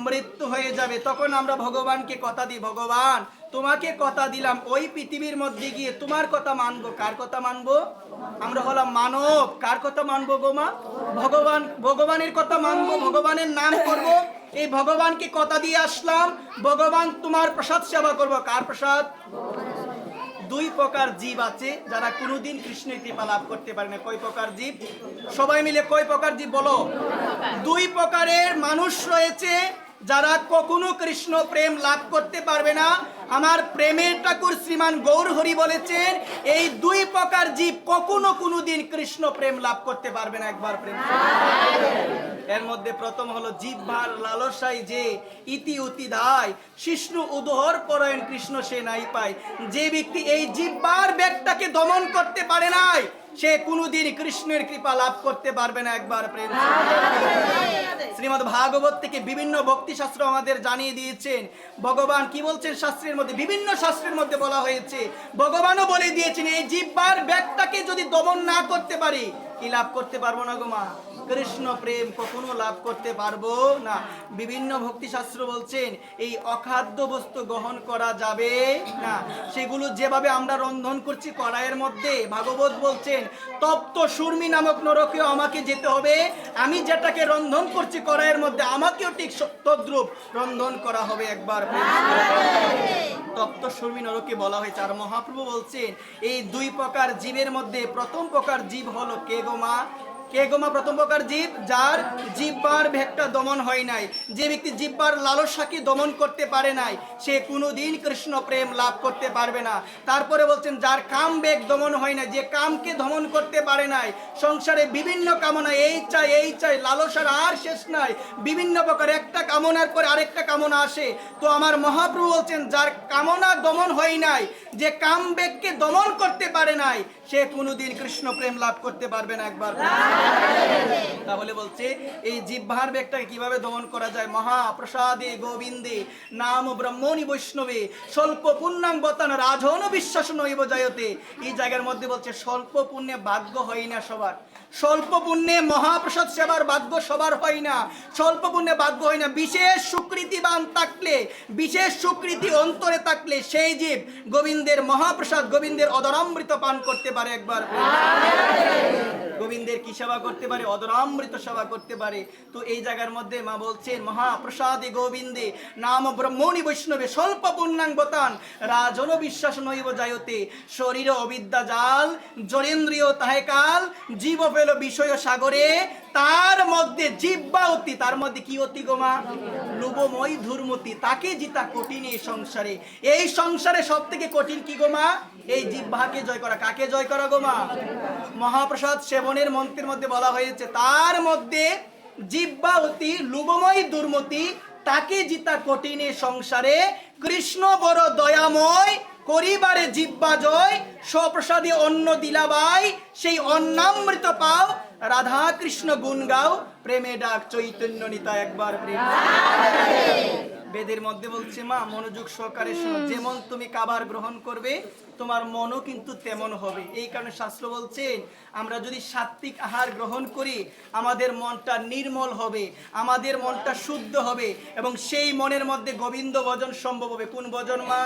মৃত্যু হয়ে যাবে। তখন আমরা ভগবানকে কথা দিই, ভগবান তোমাকে কথা দিলাম, ওই পৃথিবীর মধ্যে গিয়ে তোমার কথা মানবো। কার কথা মানবো? আমরা হলাম মানব, কার কথা মানবো গো মা? ভগবানের কথা মানবো, ভগবানের নাম করব। এই ভগবানকে কথা দিয়ে আসলাম, ভগবান তোমার প্রসাদ সেবা করব। কার প্রসাদ? দুই প্রকার জীব আছে যারা কোনোদিন কৃষ্ণের কৃপা লাভ করতে পারে না। কয় প্রকার জীব? সবাই মিলে কয় প্রকার জীব বলো? দুই প্রকারের মানুষ রয়েছে যারা কখনো কৃষ্ণ প্রেম লাভ করতে পারবে না। আমার প্রেমের ঠাকুর শ্রীমান গৌর হরি বলেছেন, এই দুই প্রকার জীব কখনো কোনোদিন কৃষ্ণ প্রেম লাভ করতে পারবে না। একবার প্রেম। এর মধ্যে প্রথম হলো জিহ্বার লালসাই যে ইতি উতি দায়, শিষ্ণু উদহর পরায়ণ কৃষ্ণ সে নাই পায়। যে ব্যক্তি এই জিহ্বার বেগটাকে দমন করতে পারে নাই, সে কোনোদিন কৃষ্ণের কৃপা লাভ করতে পারবে না। একবার প্রেম। শ্রীমদ্ ভাগবত থেকে বিভিন্ন ভক্তি শাস্ত্র আমাদের জানিয়ে দিয়েছেন। ভগবান কি বলছেন শাস্ত্রের মধ্যে, বিভিন্ন শাস্ত্রের মধ্যে বলা হয়েছে, ভগবানও বলে দিয়েছেন এই জিহ্বার ব্যাগটাকে যদি দমন না করতে পারি কি লাভ করতে পারবো না গো মা? কৃষ্ণ প্রেম কখনো লাভ করতে পারবো না। বিভিন্ন ভক্তি শাস্ত্র বলছেন এই অখাদ্য বস্তু গ্রহণ করা যাবে না, সেগুলো যেভাবে আমরা রন্ধন করছি কড়াইয়ের মধ্যে, ভাগবত বলছেন তপ্ত সুরমি নামক নরকেও আমাকে যেতে হবে, আমি যেটাকে রন্ধন করছি কড়াইয়ের মধ্যে আমাকেও ঠিক তদ্রূপ রন্ধন করা হবে। একবার তপ্ত সুরমি নরকে বলা হয়েছে। আর মহাপ্রভু বলছেন এই দুই প্রকার জীবের মধ্যে প্রথম প্রকার জীব হলো কে গো মা? কে গো মা প্রথম প্রকার জীব? যার জিহ্বার ভেগটা দমন হয় নাই, যে ব্যক্তি জিহ্বার লালসাকে দমন করতে পারে নাই, সে কোনোদিন কৃষ্ণ প্রেম লাভ করতে পারবে না। তারপরে বলছেন যার কাম বেগ দমন হয় না, যে কামকে দমন করতে পারে নাই, সংসারে বিভিন্ন কামনা, এই চাই লালসার আর শেষ নাই, বিভিন্ন প্রকার একটা কামনার পরে আরেকটা কামনা আসে। তো আমার মহাপ্রভু বলছেন যার কামনা দমন হয় নাই, যে কাম বেগকে দমন করতে পারে নাই, সে কোনোদিন কৃষ্ণ প্রেম লাভ করতে পারবে না। একবার তাহলে বলছে এই জিহ্বার বেগটাকে কিভাবে দমন করা যায়? মহাপ্রসাদে গোবিন্দে নাম ব্রহ্মণি বৈষ্ণবে স্বল্প পুণ্যাং বতান রাজন বিশ্বাস নৈব জায়তে। এই জায়গার মধ্যে বলছে স্বল্প পুণ্যে ভাগ্য হয় না সবার, স্বল্প পুণ্যে মহাপ্রসাদ সেবার ভাগ্য সবার হয় না, স্বল্প পুণ্যে ভাগ্য হয় না। বিশেষ সুকৃতিবান থাকলে, বিশেষ সুকৃতি অন্তরে থাকলে সেই জীব গোবিন্দের মহাপ্রসাদ, গোবিন্দের অদরামৃত পান করতে পারে। একবার গোবিন্দের কি সেবা করতে পারে? অদরামৃত সেবা করতে পারে। তো এই জায়গার মধ্যে মা বলছেন মহাপ্রসাদে গোবিন্দে নাম ব্রহ্মণি বৈষ্ণবে স্বল্প পুণ্যাং বতান রাজন বিশ্বাস নৈব জায়তে। শরীর অবিদ্যা জাল জরেন্দ্রিয় তাহে কাল, জীব পেল বিষয় সাগরে, তার মধ্যে জিহ্বা অতি, তার মধ্যে কি অতি গো মা? লোভময় ধূর্মতি, তাকে জিতা কঠিন এই সংসারে। এই সংসারে সব থেকে কঠিন কি গো মা? এই জিহ্বাকে জয় করা। কাকে জয় করা গো মা? মহাপ্রসাদ সেবনের মন্ত্রের মধ্যে বলা হয়েছে তার মধ্যে জিহ্বা অতি লোভময় দুর্মতি, তাকে জিতা কঠিন এই সংসারে। কৃষ্ণ বড় দয়াময়, করিবারে জিহ্বা জয়, স্বপ্রসাদে অন্ন দিলাবাই, সেই অন্নামৃত পাও, রাধা কৃষ্ণ গুণ গাও, প্রেমে ডাক চৈতন্য নিতা। একবার প্রেম। বেদের মধ্যে বলছে মা মনোযোগ সহকারে শোনো, যেমন তুমি খাবার গ্রহণ করবে তোমার মনও কিন্তু তেমন হবে। এই কারণে শাস্ত্র বলছেন আমরা যদি সাত্বিক আহার গ্রহণ করি আমাদের মনটা নির্মল হবে, আমাদের মনটা শুদ্ধ হবে, এবং সেই মনের মধ্যে গোবিন্দ ভজন সম্ভব হবে। কোন ভজন মা?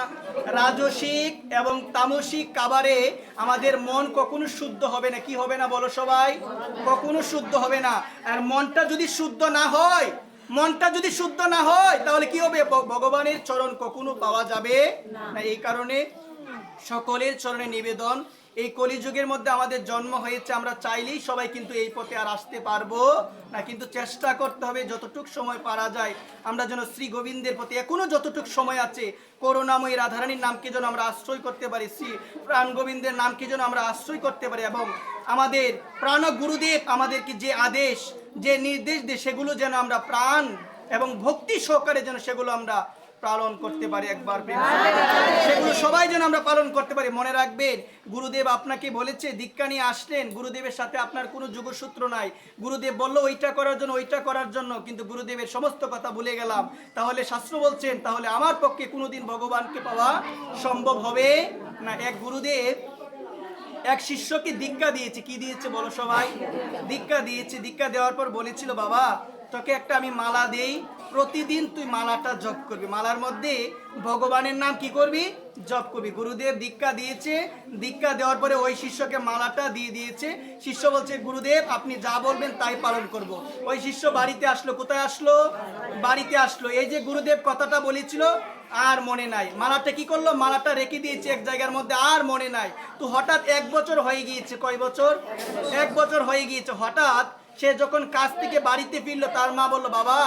রাজসিক এবং তামসিক খাবারে আমাদের মন কখনো শুদ্ধ হবে না। কি হবে না বলো সবাই? কখনো শুদ্ধ হবে না। আর মনটা যদি শুদ্ধ না হয়, মনটা যদি শুদ্ধ না হয় তাহলে কি হবে? ভগবানের চরণ কখনো পাওয়া যাবে না। এই কারণে সকলের চরণে নিবেদন, এই কলিযুগের মধ্যে আমাদের জন্ম হয়েছে, আমরা চাইলেই সবাই কিন্তু এই পথে আর আসতে পারবো না, কিন্তু চেষ্টা করতে হবে যতটুক সময় পারা যায় আমরা যেন শ্রী গোবিন্দের প্রতি এখনো যতটুক সময় আছে করুণাময়ী রাধারানীর নামকে যেন আমরা আশ্রয় করতে পারি, শ্রী প্রাণ গোবিন্দের নামকে যেন আমরা আশ্রয় করতে পারি, এবং আমাদের প্রাণ গুরুদেব আমাদেরকে যে আদেশ যে নির্দেশ দেয় সেগুলো যেন আমরা প্রাণ এবং ভক্তি সহকারে যেন সেগুলো আমরা পালন করতে পারি। একবার সেগুলো সবাই যেন আমরা পালন করতে পারি। মনে রাখবেন গুরুদেব আপনাকে বলেছে, দীক্ষা নিয়ে আসলেন, গুরুদেবের সাথে আপনার কোনো যোগসূত্র নাই, গুরুদেব বললো ওইটা করার জন্য ওইটা করার জন্য, কিন্তু গুরুদেবের সমস্ত কথা ভুলে গেলাম, তাহলে শাস্ত্র বলছেন তাহলে আমার পক্ষে কোনোদিন ভগবানকে পাওয়া সম্ভব হবে না। এক গুরুদেব এক শিষ্যকে দীক্ষা দিয়েছে। কি দিয়েছে বলো সবাই? দীক্ষা দিয়েছে। দীক্ষা দেওয়ার পর বলেছিল বাবা তোকে একটা আমি মালা দেই, প্রতিদিন তুই মালাটা জপ করবি, মালার মধ্যে ভগবানের নাম কি করবি? জপ করবি। গুরুদেব দীক্ষা দিয়েছে, দীক্ষা দেওয়ার পরে ওই শিষ্যকে মালাটা দিয়ে দিয়েছে। শিষ্য বলছে গুরুদেব আপনি যা বলবেন তাই পালন করব। ওই শিষ্য বাড়িতে আসলো। কোথায় আসলো? বাড়িতে আসলো। এই যে গুরুদেব কথাটা বলেছিল আর মনে নাই, মালাটা কি করলো? মালাটা রেখে দিয়েছে এক জায়গার মধ্যে, আর মনে নাই। তো হঠাৎ 1 বছর হয়ে গিয়েছে। কয় বছর? 1 বছর হয়ে গিয়েছে। হঠাৎ সে যখন কাজ থেকে বাড়িতে ফিরলো, তার মা বললো বাবা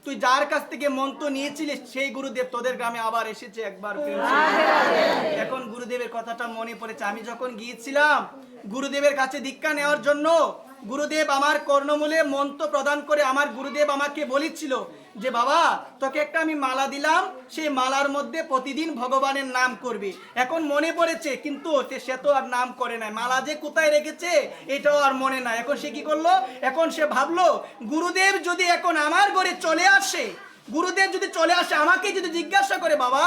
তুই যার কাছ থেকে মন্ত্র নিয়েছিলিস সেই গুরুদেব তোদের গ্রামে আবার এসেছে। একবার এখন গুরুদেবের কথাটা মনে পড়েছে, আমি যখন গিয়েছিলাম গুরুদেবের কাছে দীক্ষা নেওয়ার জন্য, গুরুদেব আমার কর্ণমূলে মন্ত্র প্রদান করে আমার গুরুদেব আমাকে বলেছিল যে বাবা তোকে একটা আমি মালা দিলাম, সেই মালার মধ্যে প্রতিদিন ভগবানের নাম করবি। এখন মনে পড়েছে, কিন্তু সে তো আর নাম করে নাই, মালা যে কোথায় রেখেছে এটাও আর মনে নাই। এখন সে কি করলো, এখন সে ভাবলো গুরুদেব যদি এখন আমার ঘরে চলে আসে, গুরুদেব যদি চলে আসে আমাকে যদি জিজ্ঞাসা করে বাবা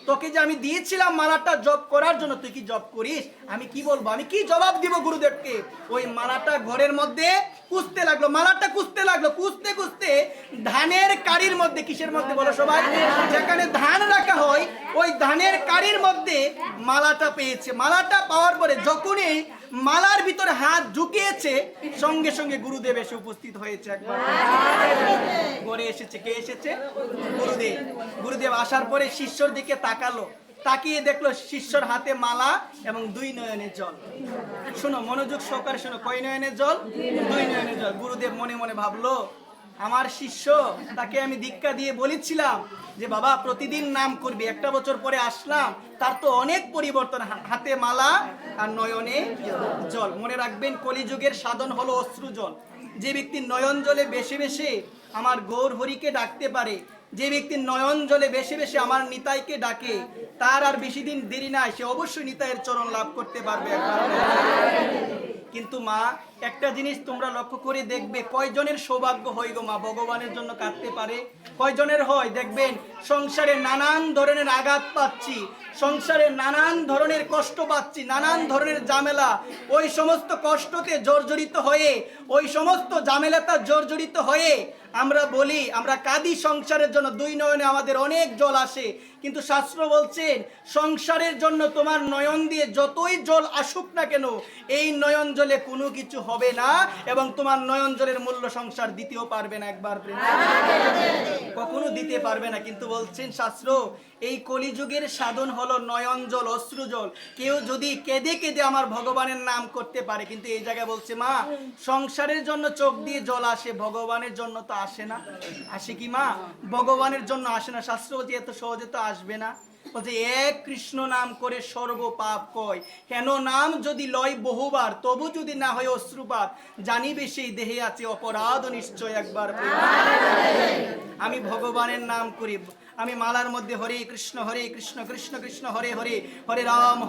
তোকে যে আমি দিয়েছিলাম মালাটা জপ করার জন্য তুই কি জপ করিস, আমি কি বলবো, আমি কি জবাব দিব গুরুদেবকে? ওই মালাটা ঘরের মধ্যে খুঁজতে লাগলো, মালাটা খুঁজতে লাগলো, খুঁজতে খুঁজতে ধানের কাড়ির মধ্যে, কিসের মধ্যে বলো সবাই, যেখানে ধান রাখা হয় ওই ধানের কাড়ির মধ্যে মালাটা পেয়েছে। মালাটা পাওয়ার পরে যখনই মালার ভিতরে হাত ঢুকিয়েছে সঙ্গে সঙ্গে গুরুদেব এসে উপস্থিত হয়েছে। একবার ঘরে এসেছে, কে এসেছে? গুরুদেব। গুরুদেব আসার পরে শিষ্যর দিকে তাকালো, তাকিয়ে দেখলো শিষ্যর হাতে মালা এবং 2 নয়নের জল। শোনো, মনোযোগ সহকারে শোনো, কয় নয়নের জল? 2 নয়নের জল। গুরুদেব মনে মনে ভাবলো আমার শিষ্য, তাকে আমি দীক্ষা দিয়ে বলেছিলাম যে বাবা প্রতিদিন নাম করবি, একটা বছর পরে আসলাম, তার তো অনেক পরিবর্তন, হাতে মালা আর নয়নে জল। মনে রাখবেন কলিযুগের সাধন হলো অশ্রু জল। যে ব্যক্তি নয়ন জলে বেশি বেশি আমার গৌর হরিকে ডাকতে পারে, যে ব্যক্তি নয়ন জলে বেশি বেশি আমার নিতাইকে ডাকে, তার আর বেশি দিন দেরি নাই, সে অবশ্যই নিতাইয়ের চরণ লাভ করতে পারবে। কিন্তু মা একটা জিনিস তোমরা লক্ষ্য করে দেখবে, কয়জনের সৌভাগ্য হয় গো মা ভগবানের জন্য কাঁদতে পারে? কয়জনের হয়? দেখবেন সংসারে নানান ধরনের আঘাত পাচ্ছি, সংসারে নানান ধরনের কষ্ট পাচ্ছি, নানান ধরনের ঝামেলা, ওই সমস্ত কষ্টতে জর্জরিত হয়ে, ওই সমস্ত ঝামেলাতে জর্জরিত হয়ে আমরা বলি, আমরা কাঁদি সংসারের জন্য, 2 নয়নে আমাদের অনেক জল আসে। কিন্তু শাস্ত্র বলছেন সংসারের জন্য তোমার নয়ন দিয়ে যতই জল আসুক না কেন, এই নয়ন জলে কোনো কিছু হবে না, এবং তোমার নয়ন জলের মূল্য সংসার দিতেও পারবে না, একবার কখনো দিতে পারবে না। কিন্তু বলছেন শাস্ত্র এই কলিযুগের সাধন হলো নয়ন জল, অশ্রু জল। কেউ যদি কেঁদে কেঁদে আমার ভগবানের নাম করতে পারে, কিন্তু এই জায়গায় বলছে মা সংসারের জন্য চোখ দিয়ে জল আসে, ভগবানের জন্য তো আসে না। আসে কি মা? ভগবানের জন্য আসে না। শাস্ত্র বলছে এত সহজে তো আসবে না। বলছে এক কৃষ্ণ নাম করে সর্ব পাপ কয়, কেন নাম যদি লয় বহুবার তবু যদি না হয় অশ্রুপাত, জানিবে সেই দেহে আছে অপরাধ নিশ্চয়। একবার আমি ভগবানের নাম করি, আমি মালার মধ্যে হরে কৃষ্ণ কৃষ্ণ কৃষ্ণ হরে হরে, হরে রাম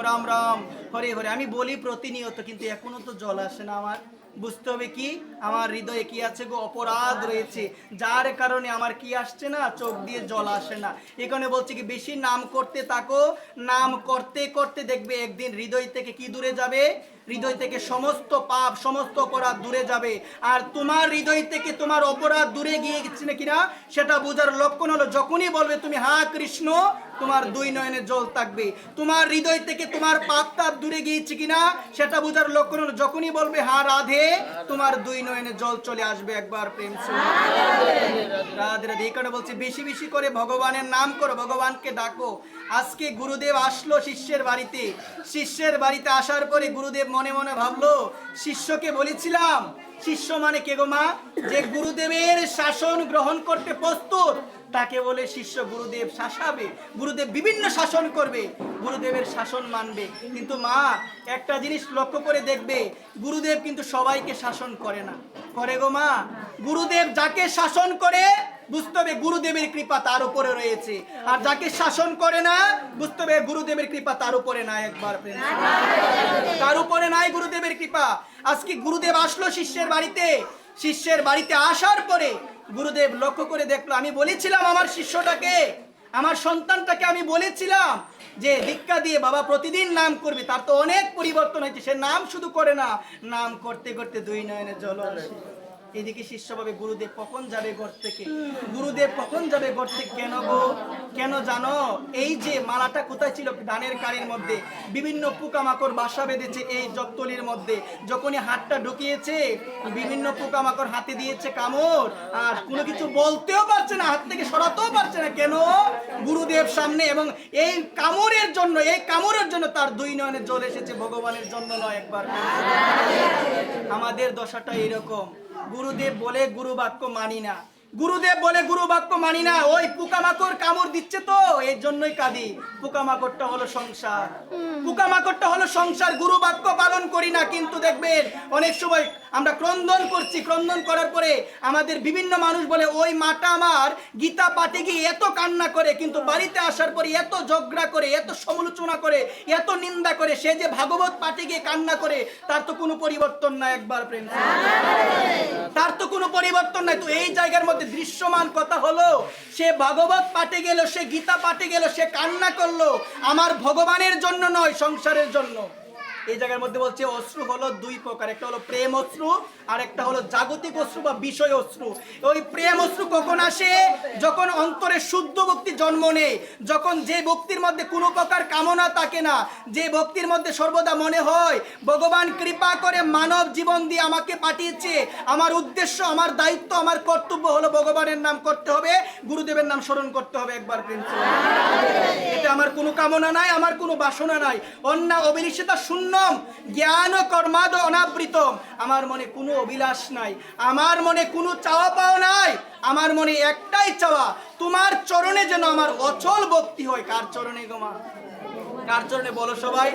রাম রাম হরে হরে আমি বলি প্রতিনিয়ত, কিন্তু এখনো তো জল আসে না আমার। বুঝতে হবে কি আমার হৃদয়ে কি আছে গো, অপরাধ রয়েছে, যার কারণে আমার কি আসছে না, চোখ দিয়ে জল আসে না। এখানে বলছে কি বেশি নাম করতে থাকো, নাম করতে করতে দেখবে একদিন হৃদয় থেকে কি দূরে যাবে, হৃদয় থেকে সমস্ত পাপ সমস্ত অপরাধ দূরে যাবে। আর তোমার হৃদয় থেকে তোমার অপরাধ দূরে গিয়ে গেছে না কিনা সেটা বোঝার লক্ষণ হলো যখনই বলবে তুমি হা কৃষ্ণ, তোমার 2 নয়নে জল থাকবে। তোমার হৃদয় থেকে তোমার পাপ তাপ দূরে গিয়েছে কিনা সেটা বোঝার লক্ষণ হলো যখনই বলবে হা রাধে, তোমার 2 নয়নে জল চলে আসবে। একবার প্রেম রাধে রাধে। এই কারণে বলছে বেশি বেশি করে ভগবানের নাম করো, ভগবানকে ডাকো। আজকে গুরুদেব আসলো শিষ্যের বাড়িতে, শিষ্যের বাড়িতে আসার পরে গুরুদেব মনে মনে ভাবলো শিষ্যকে বলেছিলাম, শিষ্য মানে কে গো মা, যে গুরুদেবের শাসন গ্রহণ করতে প্রস্তুত তাকে বলে শিষ্য। গুরুদেব শাসাবে, গুরুদেব বিভিন্ন শাসন করবে, গুরুদেবের শাসন মানবে। কিন্তু মা একটা জিনিস লক্ষ্য করে দেখবে, গুরুদেব কিন্তু সবাইকে শাসন করে না, করে গো মা? গুরুদেব যাকে শাসন করে বুঝতে হবে গুরুদেবের কৃপা তার উপরে রয়েছে, আর যাকে শাসন করে না বুঝতে হবে গুরুদেবের কৃপা তার উপরে নাই। একবার তার উপরে নাই গুরুদেবের কৃপা। আজকে গুরুদেব আসলো শিষ্যের বাড়িতে, শিষ্যের বাড়িতে আসার পরে গুরুদেব লক্ষ্য করে দেখলো, আমি বলেছিলাম আমার শিষ্যটাকে, আমার সন্তানটাকে আমি বলেছিলাম যে দীক্ষা দিয়ে বাবা প্রতিদিন নাম করবে, তার তো অনেক পরিবর্তন হয়েছে। সে নাম শুধু করে না, নাম করতে করতে 2 নয়নে জল আসে। এদিকে শিষ্য ভাবে গুরুদেব কখন যাবে ঘর থেকে, গুরুদেব কখন যাবে ঘর থেকে। কেন গো, কেন জানো? এই যে মালাটা কোথায় ছিল, ধানের কাড়ির মধ্যে বিভিন্ন পোকামাকড় বাসা বেঁধেছে এই জগতলির মধ্যে। যখনই হাতটা ঢুকিয়েছে বিভিন্ন পোকামাকড় হাতে দিয়েছে কামড়, আর কোনো কিছু বলতেও পারছে না, হাত থেকে সরাতেও পারছে না। কেন? গুরুদেব সামনে, এবং এই কামড়ের জন্য, এই কামড়ের জন্য তার 2 নয়নে জল এসেছে, ভগবানের জন্য নয়। একবার আমাদের দশাটা এরকম, গুরুদেব বলে গুরু বাক্য মানি না, গুরুদেব বলে গুরু বাক্য মানি না, ওই পোকামাকড় কামড় দিচ্ছে তো এর জন্যই কাঁদি। পোকামাকড়টা হলো সংসার, পোকামাকড়টা হলো সংসার, গুরু বাক্য পালন করি না। কিন্তু দেখবেন অনেক সময় আমরা ক্রন্দন করছি, ক্রন্দন করার পরে আমাদের বিভিন্ন মানুষ বলে ওই মাটা আমার গীতা পাঠে গিয়ে এত কান্না করে, কিন্তু বাড়িতে আসার পরে এত ঝগড়া করে, এত সমালোচনা করে, এত নিন্দা করে, সে যে ভাগবত পাঠে গিয়ে কান্না করে তার তো কোনো পরিবর্তন নাই। একবার প্রেম, তার তো কোনো পরিবর্তন নাই। তো এই জায়গার মধ্যে দৃশ্যমান কথা হলো, সে ভাগবত পাঠে গেল, সে গীতা পাঠে গেল, সে কান্না করলো আমার ভগবানের জন্য নয়, সংসারের জন্য। এই জায়গার মধ্যে বলছে অশ্রু হলো দুই প্রকার, একটা হলো প্রেম অশ্রু আর একটা হলো জাগতিক অশ্রু বা বিষয় অশ্রু। ওই প্রেম অশ্রু কখন আসে? যখন অন্তরে শুদ্ধ ভক্তি জন্ম নেয়, যখন যে ভক্তির মধ্যে কোনো প্রকার কামনা থাকে না, যে ভক্তির মধ্যে সর্বদা মনে হয় ভগবান কৃপা করে মানব জীবন দিয়ে আমাকে পাঠিয়েছে, আমার উদ্দেশ্য, আমার দায়িত্ব, আমার কর্তব্য হলো ভগবানের নাম করতে হবে, গুরুদেবের নাম স্মরণ করতে হবে। একবার প্রেম, এটা আমার কোনো কামনা নাই, আমার কোনো বাসনা নাই। অন্য অভিলাষিতা শূন্য জ্ঞান কর্মাদ অনাবৃতম, আমার মনে কোনো অভিলাষ নাই, আমার মনে কোনো চাওয়া পাওয়া নাই, আমার মনে একটাই চাওয়া, তোমার চরণে যেন আমার অচল ভক্তি হয়। কার চরণে গো মা? কার চরণে বলো সবাই?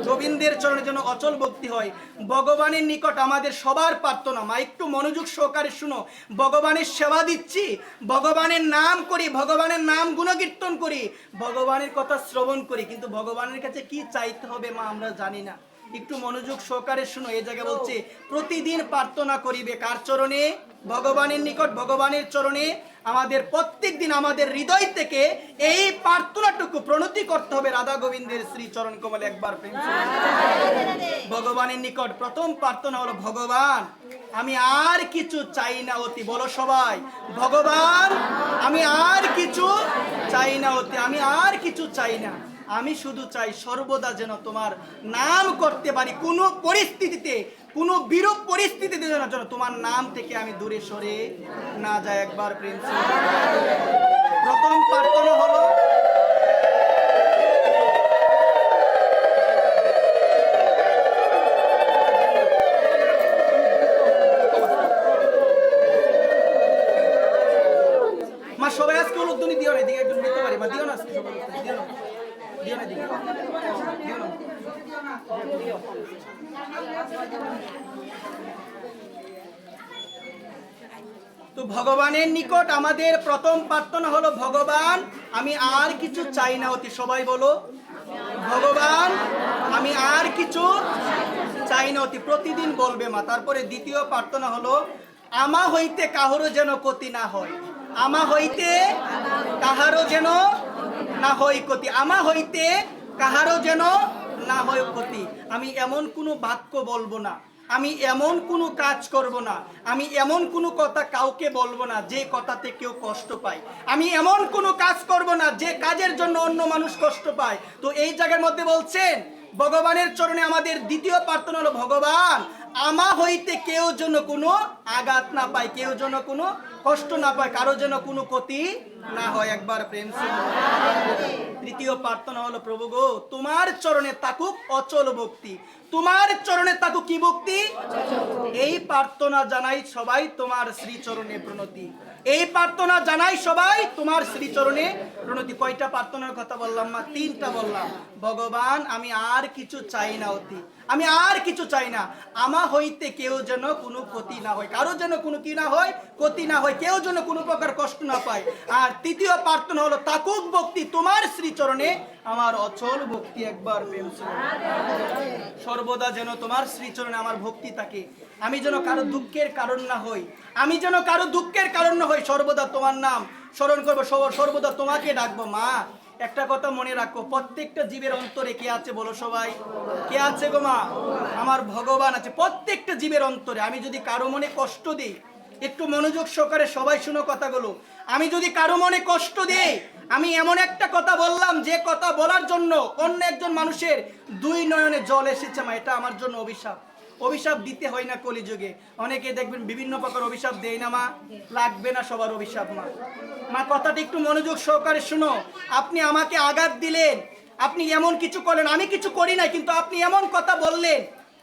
গোবিন্দের চরণে যেন অচল ভক্তি হয়। ভগবানের নিকট আমাদের সবার প্রার্থনা, মা একটু মনোযোগ সহকারে শুনো, ভগবানের সেবা দিচ্ছি, ভগবানের নাম করি, ভগবানের নাম গুণকীর্তন করি, ভগবানের কথা শ্রবণ করি, কিন্তু ভগবানের কাছে কি চাইতে হবে মা আমরা জানি না। একটু মনোযোগ সহকারে শুনো, এই জায়গায় বলছে প্রতিদিন প্রার্থনা করিবে কার চরণে? ভগবানের নিকট, ভগবানের চরণে। আমাদের প্রত্যেক দিন আমাদের হৃদয় থেকে এই প্রার্থনাটুকু প্রণতি করতে হবে রাধা গোবিন্দের শ্রী চরণ কমলে। একবার প্রেম, ভগবানের নিকট প্রথম প্রার্থনা হলো ভগবান আমি আর কিছু চাই না অতি, বলো সবাই, ভগবান আমি আর কিছু চাই না অতি, আমি আর কিছু চাই না, আমি শুধু চাই সর্বদা যেন তোমার নাম করতে পারি, কোনো পরিস্থিতিতে, কোনো বিরূপ পরিস্থিতিতে যেন তোমার নাম থেকে আমি দূরে সরে না যাই। একবার প্রেম, প্রথম প্রার্থনা হলো মা সবাই আজকে উলুধ্বনি দিও না, এদিকে একজন দিতে পারি মা, দিও না আজকে সবাই দিও না, দিও না, দিও না। তো ভগবানের নিকট আমাদের প্রথম প্রার্থনা হলো ভগবান আমি আর কিছু চাই না অতি, সবাই বলো ভগবান আমি আর কিছু চাই না অতি, প্রতিদিন বলবে মা। তারপরে দ্বিতীয় প্রার্থনা হলো আমা হইতে কাহারও যেন ক্ষতি না হয়, আমা হইতে কাহারও যেন না হয় ক্ষতি, আমা হইতে কাহারও যেন না হয় ক্ষতি। আমি এমন কোনো বাক্য বলবো না, আমি এমন কোনো কাজ করব না, আমি এমন কোনো কথা কাউকে বলবো না যে কথাতে কেউ কষ্ট পায়, আমি এমন কোনো কাজ করব না যে কাজের জন্য অন্য মানুষ কষ্ট পায়। তো এই জায়গার মধ্যে বলছেন ভগবানের চরণে আমাদের দ্বিতীয় প্রার্থনা হলো ভগবান আমা হইতে কেউ যেন কোনো আঘাত না পায়, কেউ যেন কোনো কষ্ট না পায়, কারো যেন কোনো ক্ষতি না হয়। একবার প্রেম। তৃতীয় প্রার্থনা হলো প্রভু গো তোমার চরণে তাকুক অচল ভক্তি, তোমার চরণে তাকুক কি ভক্তি? এই প্রার্থনা জানাই সবাই তোমার শ্রীচরণে প্রণতি, এই প্রার্থনা জানাই সবাই তোমার শ্রীচরণে প্রণতি। কয়টা প্রার্থনার কথা বললাম মা? তিনটা বললাম। ভগবান আমি আর কিছু চাই না অতি, আমি আর কিছু চাই না, আমা হইতে কেউ যেন কোনো ক্ষতি না হয়, কারো যেন কোনো কি না হয়, ক্ষতি না হয়, কেউ যেন কোনো প্রকার কষ্ট না পায়। আর তৃতীয় প্রার্থনা হলো তাকুক ভক্তি তোমার শ্রীচরণে আমার অচল ভক্তি। একবার প্রেম, সর্বদা যেন তোমার শ্রীচরণে আমার ভক্তি থাকে, আমি যেন কারো দুঃখের কারণ না হই, আমি যেন কারো দুঃখের কারণ না হই, সর্বদা তোমার নাম স্মরণ করবো, সর্বদা তোমাকে ডাকবো। মা একটা কথা মনে রাখো, প্রত্যেকটা জীবের অন্তরে কে আছে বলো সবাই? কে আছে গো মা? আমার ভগবান আছে প্রত্যেকটা জীবের অন্তরে। আমি যদি কারো মনে কষ্ট দিই, একটু মনোযোগ সহকারে সবাই শুনো কথাগুলো, আমি যদি কারো মনে কষ্ট দিই, আমি এমন একটা কথা বললাম যে কথা বলার জন্য অন্য একজন মানুষের দুই নয়নে জল এসেছে মা, এটা আমার জন্য অভিশাপ। অভিশাপ দিতে হয় না কলিযুগে, অনেকে দেখবেন বিভিন্ন প্রকার অভিশাপ দেয় না মা, লাগবে না সবার অভিশাপ মা। মা কথাটা একটু মনোযোগ সহকারে শুনো, আপনি আমাকে আঘাত দিলেন, আপনি এমন কিছু করলেন, আমি কিছু করি নাই, কিন্তু আপনি এমন কথা বললেন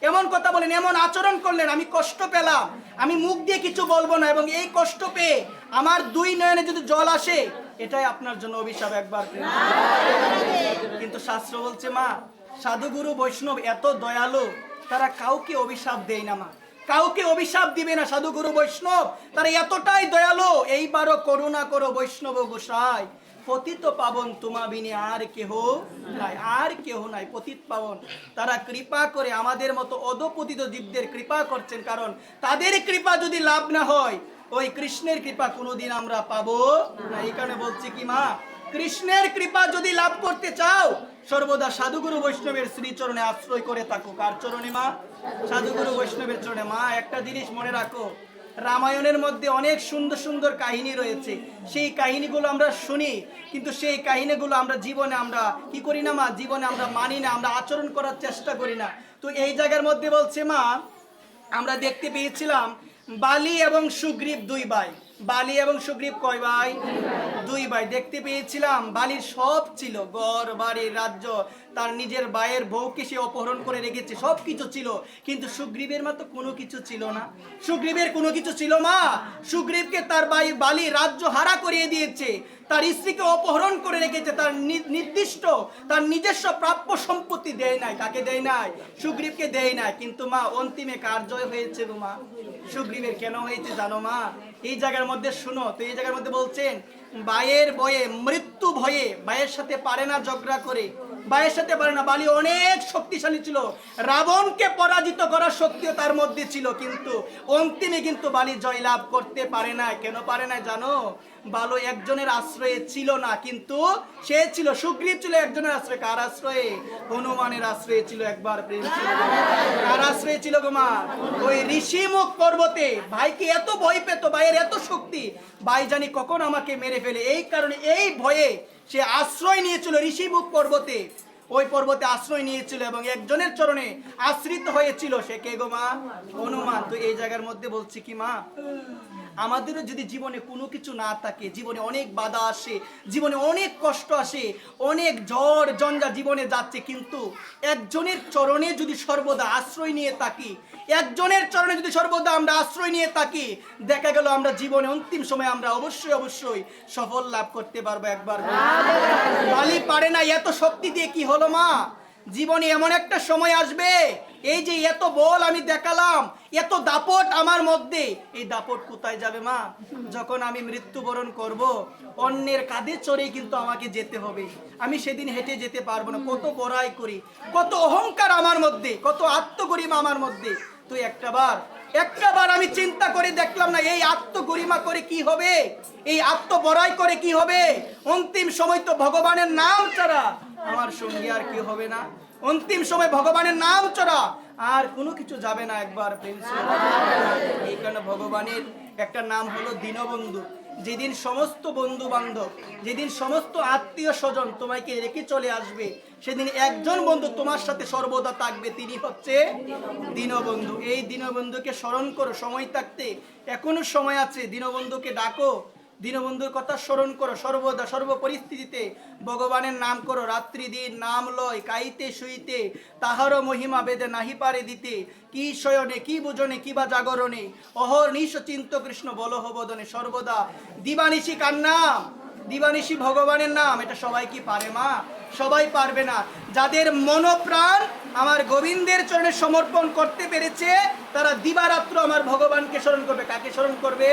এমন কথা বলেন, এমন আচরণ করলেন, আমি কষ্ট পেলাম, আমি মুখ দিয়ে কিছু বলবো না, এবং এই কষ্ট পেয়ে আমার দুই নয়নে যদি জল আসে, এটাই আপনার জন্য অভিশাপ একবার। কিন্তু শাস্ত্র বলছে মা, সাধুগুরু বৈষ্ণব এত দয়ালু, তারা কাউকে অভিশাপ দেয় না মা, কাউকে অভিশাপ দিবে না। সাধুগুরু বৈষ্ণব তারা এতটাই দয়ালু, এইবারও করুণা করো বৈষ্ণব গোসাই, পতিত পাবন তোমা বিনে আর কেহ নাই, আর কেহ নাই, পতিত পাবন। তারা কৃপা করে আমাদের মতো অধপতিত জীবদের কৃপা করছেন, কারণ তাদের কৃপা যদি লাভ না হয়, ওই কৃষ্ণের কৃপা কোনোদিন আমরা পাবো না। এই কারণে বলছি কি মা, কৃষ্ণের কৃপা যদি লাভ করতে চাও, সর্বদা সাধুগুরু বৈষ্ণবের শ্রীচরণে আশ্রয় করে থাকো। কার চরণে মা? সাধুগুরু বৈষ্ণবের চরণে। মা একটা জিনিস মনে রাখো, রামায়ণের মধ্যে অনেক সুন্দর সুন্দর কাহিনী রয়েছে, সেই কাহিনীগুলো আমরা শুনি, কিন্তু সেই কাহিনীগুলো আমরা জীবনে আমরা কি করি না মা, জীবনে আমরা মানি না, আমরা আচরণ করার চেষ্টা করি না। তো এই জায়গার মধ্যে বলছে মা, আমরা দেখতে পেয়েছিলাম বালি এবং সুগ্রীব দুই ভাই। বালি এবং সুগ্রীব কয় ভাই? দুই ভাই। দেখতে পেয়েছিলাম বালির সব ছিল, ঘর বাড়ি রাজ্য, তার নিজের ভাইয়ের বউকে সে অপহরণ করে রেখেছে, সব কিছু ছিল, কিন্তু সুগ্রীবের মা তো কোনো কিছু ছিল না। সুগ্রীবের কোনো কিছু ছিল মা? সুগ্রীবকে তার ভাই বালি রাজ্য হারা করিয়ে দিয়েছে, তার স্ত্রীকে অপহরণ করে রেখেছে, তার নির্দিষ্ট তার নিজস্ব প্রাপ্য সম্পত্তি দেয় নাই। কাকে দেয় নাই? সুগ্রীবকে দেয় নাই। কিন্তু মা অন্তিমে কার জয় হয়েছে গো মা? সুগ্রীবের। কেন হয়েছে জানো মা? এই জায়গার মধ্যে শুনো তো, এই জায়গার মধ্যে বলছেন ভাইয়ের ভয়ে, মৃত্যু ভয়ে ভাইয়ের সাথে পারে না ঝগড়া করে, ভাইয়ের সাথে পারে না। বালি অনেক শক্তিশালী ছিল, রাবণকে পরাজিত করার শক্তিও তার মধ্যে ছিল, কিন্তু অন্তিমে কিন্তু বালি জয়লাভ করতে পারে না। কেন পারে না জানো? বালো একজনের আশ্রয়ে ছিল না, কিন্তু সে ছিল, সুগ্রীব ছিল একজনের আশ্রয়ে। কার আশ্রয়ে? হনুমানের আশ্রয়ে ছিল। একবার প্রেম ছিল। কার আশ্রয়ে ছিল গো মা? ওই ঋষিমুখ পর্বতে। ভাইকে এত ভয় পেত, ভাইয়ের এত শক্তি, ভাই জানি কখন আমাকে মেরে ফেলে, এই কারণে এই ভয়ে সে আশ্রয় নিয়েছিল ঋষিমুখ পর্বতে। ওই পর্বতে আশ্রয় নিয়েছিল এবং একজনের চরণে আশ্রিত হয়েছিল। সে কে গো মা? হনুমান। তো এই জায়গার মধ্যে বলছি কি মা, আমাদেরও যদি জীবনে কোনো কিছু না থাকে, জীবনে অনেক বাধা আসে, জীবনে অনেক কষ্ট আসে, অনেক ঝড় ঝঞ্ঝা জীবনে যাচ্ছে, কিন্তু একজনের চরণে যদি সর্বদা আশ্রয় নিয়ে থাকি, একজনের চরণে যদি সর্বদা আমরা আশ্রয় নিয়ে থাকি, দেখা গেল আমরা জীবনে অন্তিম সময় আমরা অবশ্যই অবশ্যই সফল লাভ করতে পারবো। একবার বালি পারে না, এত শক্তি দিয়ে কি হলো মা? জীবনে এমন একটা সময় আসবে, এই যে এত বল আমি দেখালাম, এত দাপট আমার মধ্যে, এই দাপট কোথায় যাবে মা? যখন আমি মৃত্যুবরণ করব, অন্যের কাঁধে চড়ে কিন্তু আমাকে যেতে হবে, আমি সেদিন হেঁটে যেতে পারবো না। কত বড়াই করি, কত অহংকার আমার মধ্যে, কত আত্মগরিমা আমার মধ্যে। তো একটাবার আমি চিন্তা করে দেখলাম না, এই আত্মগরিমা করে কি হবে, এই আত্মবড়াই করে কি হবে? অন্তিম সময় তো ভগবানের নাম ছাড়া আমার সঙ্গী আর কি হবে না? অন্তিম সময় ভগবানের নাম ছাড়া আর কোনো কিছু যাবে না। একবার প্রেম। এই কারণে ভগবানের একটা নাম হলো দীনবন্ধু। যেদিন সমস্ত বন্ধু বান্ধব, যেদিন সমস্ত আত্মীয় স্বজন তোমাকে রেখে চলে আসবে, সেদিন একজন বন্ধু তোমার সাথে সর্বদা থাকবে, তিনি হচ্ছে দীনবন্ধু। এই দীনবন্ধুকে স্মরণ করো সময় থাকতে, এখনো সময় আছে। দীনবন্ধুকে ডাকো, দীনবন্ধুর কথা স্মরণ করো সর্বদা, সর্ব পরিস্থিতিতে ভগবানের নাম করো। রাত্রি দিন নাম লয়, কাইতে শুইতে তাহারও মহিমা বেদে নাহি পারে দিতে, কি শয়নে কি বুঝনে কি বা জাগরণে, অহর্নিশ চিন্ত কৃষ্ণ বলহ বদনে। সর্বদা দিবানিশি কার নাম? দিবানিশি ভগবানের নাম। এটা সবাই কি পারে মা? সবাই পারবে না। যাদের মনোপ্রাণ আমার গোবিন্দের চরণে সমর্পণ করতে পেরেছে, তারা দিবারাত্র আমার ভগবানকে স্মরণ করবে। কাকে স্মরণ করবে?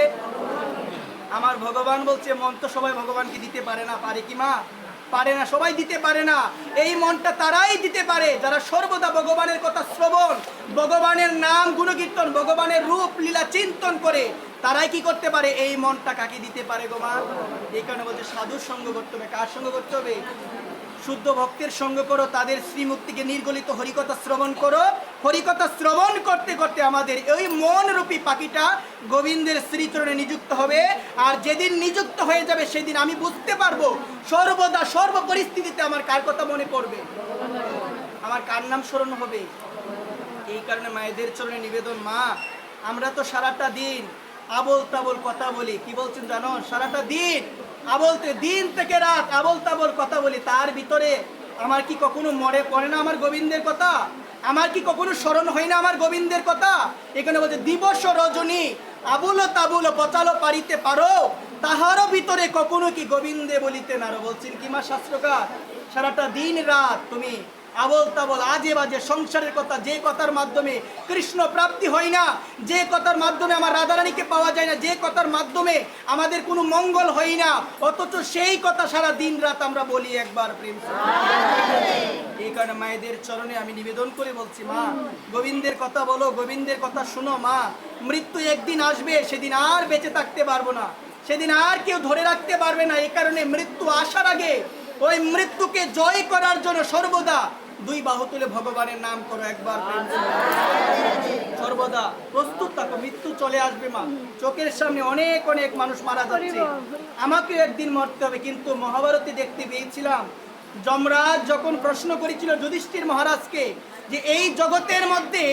আমার ভগবান বলছে, মন তো সবাই ভগবানকে দিতে পারে না। পারে কি মা? পারে না, সবাই দিতে পারে না। এই মনটা তারাই দিতে পারে যারা সর্বদা ভগবানের কথা শ্রবণ, ভগবানের নাম গুণকীর্তন, ভগবানের রূপ লীলা চিন্তন করে। তারাই কি করতে পারে? এই মনটা কাকে দিতে পারে গো মা? এই কারণে বলছে সাধুর সঙ্গ করতে হবে। কার সঙ্গ করতে হবে? শুদ্ধ ভক্তের সঙ্গ করো, তাদের শ্রীমুক্তিকে নির্গলিত হরিকথা শ্রবণ করো। হরিকথা শ্রবণ করতে করতে আমাদের ওই মন রূপী পাখিটা গোবিন্দের শ্রীচরণে নিযুক্ত হবে। আর যেদিন নিযুক্ত হয়ে যাবে, সেদিন আমি বুঝতে পারবো সর্বদা সর্ব পরিস্থিতিতে আমার কার কথা মনে পড়বে, আমার কার নাম স্মরণ হবে। এই কারণে মায়েদের চরণে নিবেদন, মা আমরা তো সারাটা দিন আবল তাবল কথা বলি। কি বলছেন জানো? সারাটা দিন দিন থেকে রাত আবল তাবল কথা বলি, তার ভিতরে আমার কি কখনো মনে পড়ে না আমার গোবিন্দের কথা? আমার কি কখনো স্মরণ হয় না আমার গোবিন্দের কথা? এখানে বলছে দিবস রজনী আবুল তাবুল পচালো পারিতে পারো, তাহারও ভিতরে কখনো কি গোবিন্দে বলিতে নারো। বলছেন কি মা শাস্ত্রকার, সারাটা দিন রাত তুমি আবল তাবল আজে বাজে সংসারের কথা, যে কথার মাধ্যমে কৃষ্ণ প্রাপ্তি হয় না, যে কথার মাধ্যমে আমার রাধারানীকে পাওয়া যায় না, যে কথার মাধ্যমে আমাদের কোনো মঙ্গল হয় না, অথচ সেই কথা সারা দিন রাত আমরা বলি একবার প্রেম। এই কারণে মায়েদের চরণে আমি নিবেদন করে বলছি, মা গোবিন্দের কথা বলো, গোবিন্দের কথা শুনো। মা মৃত্যু একদিন আসবে, সেদিন আর বেঁচে থাকতে পারবো না, সেদিন আর কেউ ধরে রাখতে পারবে না। এই কারণে মৃত্যু আসার আগে ওই মৃত্যুকে জয় করার জন্য সর্বদা দুই বাহু তুলে ভগবানের নাম করো একবার। সর্বদা প্রস্তুত থাকো, মৃত্যু চলে আসবে মা। চোখের সামনে অনেক অনেক মানুষ মারা যাচ্ছে, আমাকে একদিন মরতে হবে। কিন্তু মহাভারতে দেখতে পেয়েছিলাম, যমরাজ যখন প্রশ্ন করেছিল যুধিষ্ঠির মহারাজকে যে এই জগতের মধ্যে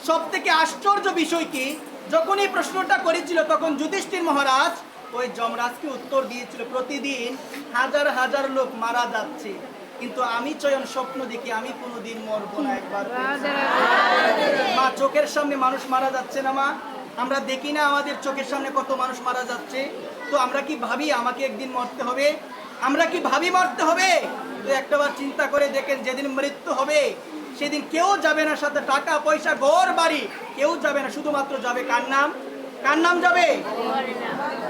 সব থেকে আশ্চর্য বিষয় কি, যখন এই প্রশ্নটা করেছিল তখন যুধিষ্ঠির মহারাজ ওই যমরাজকে উত্তর দিয়েছিল, প্রতিদিন হাজার হাজার লোক মারা যাচ্ছে, কিন্তু আমি চয়ন স্বপ্ন দেখি আমি কোনোদিন মরবো না একবার। মা চোখের সামনে মানুষ মারা যাচ্ছে না মা? আমরা দেখি না আমাদের চোখের সামনে কত মানুষ মারা যাচ্ছে? তো আমরা কি ভাবি আমাকে একদিন মরতে হবে? আমরা কি ভাবি মরতে হবে? তো একটাবার চিন্তা করে দেখেন, যেদিন মৃত্যু হবে সেদিন কেউ যাবে না সাথে টাকা পয়সা ঘর বাড়ি, কেউ যাবে না, শুধুমাত্র যাবে কার নাম? কার নাম যাবে?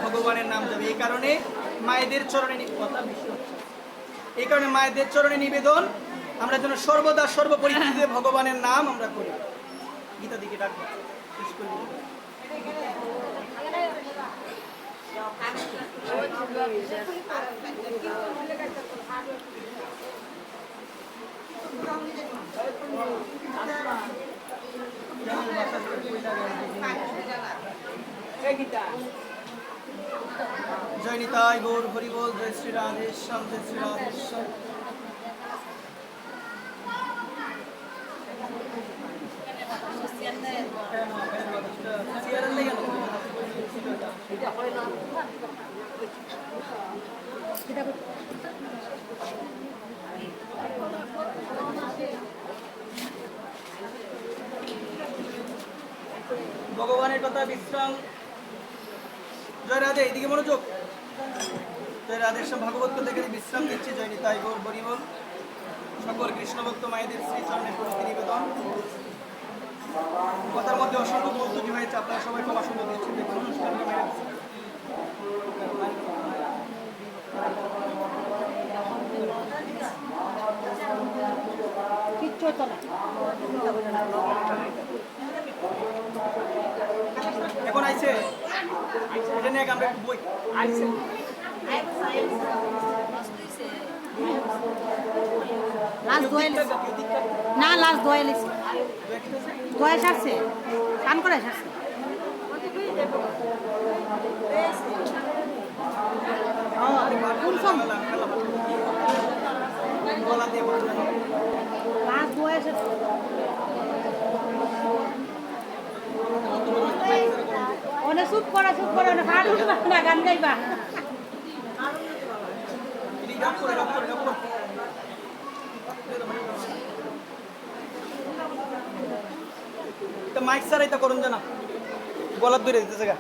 ভগবানের নাম যাবে। এই কারণে মায়েদের চরণে এই কারণে মায়েদের চরণে নিবেদন, আমরা যেন সর্বদা সর্বপরিস্থিতিতে ভগবানের নাম আমরা করি। গীতা দিকে ডাকবো, শেষ করে দিবো। জয় নিতাই গৌর হরি বল, জয় শ্রী রাধেশ্যাম, জয় শ্রী রাধেশ্যাম। ভগবানের কথা বিশ্রাম। জয় রাধে, এইদিকে মনোযোগ। জয় রাধেশ্যাম ভাগবত থেকে বিশ্রাম দিচ্ছি। জয় নিতাই গৌর হরি বল। সকল কৃষ্ণ ভক্ত মায়েদের শ্রী চরণে প্রতি নিবেদন। কথার মধ্যে অসংখ্য কৌতুকি হয়েছে, আপনারা সবাই খুব আসন্ন দিচ্ছেন। দেখুন অনুষ্ঠানকে এখন আইছে, এটা নিয়ে আমরা একটু বই আইছে। না লাস্ট দোয়া লিখছি, দোয়া সারছে, কান করে সারছে। লাস্ট দোয়া সারছে। অনেক চুপ করা না, গান গাইবা। মাইক স্যার এটা করুন জানা, গলার ধরে দিতেছে গা।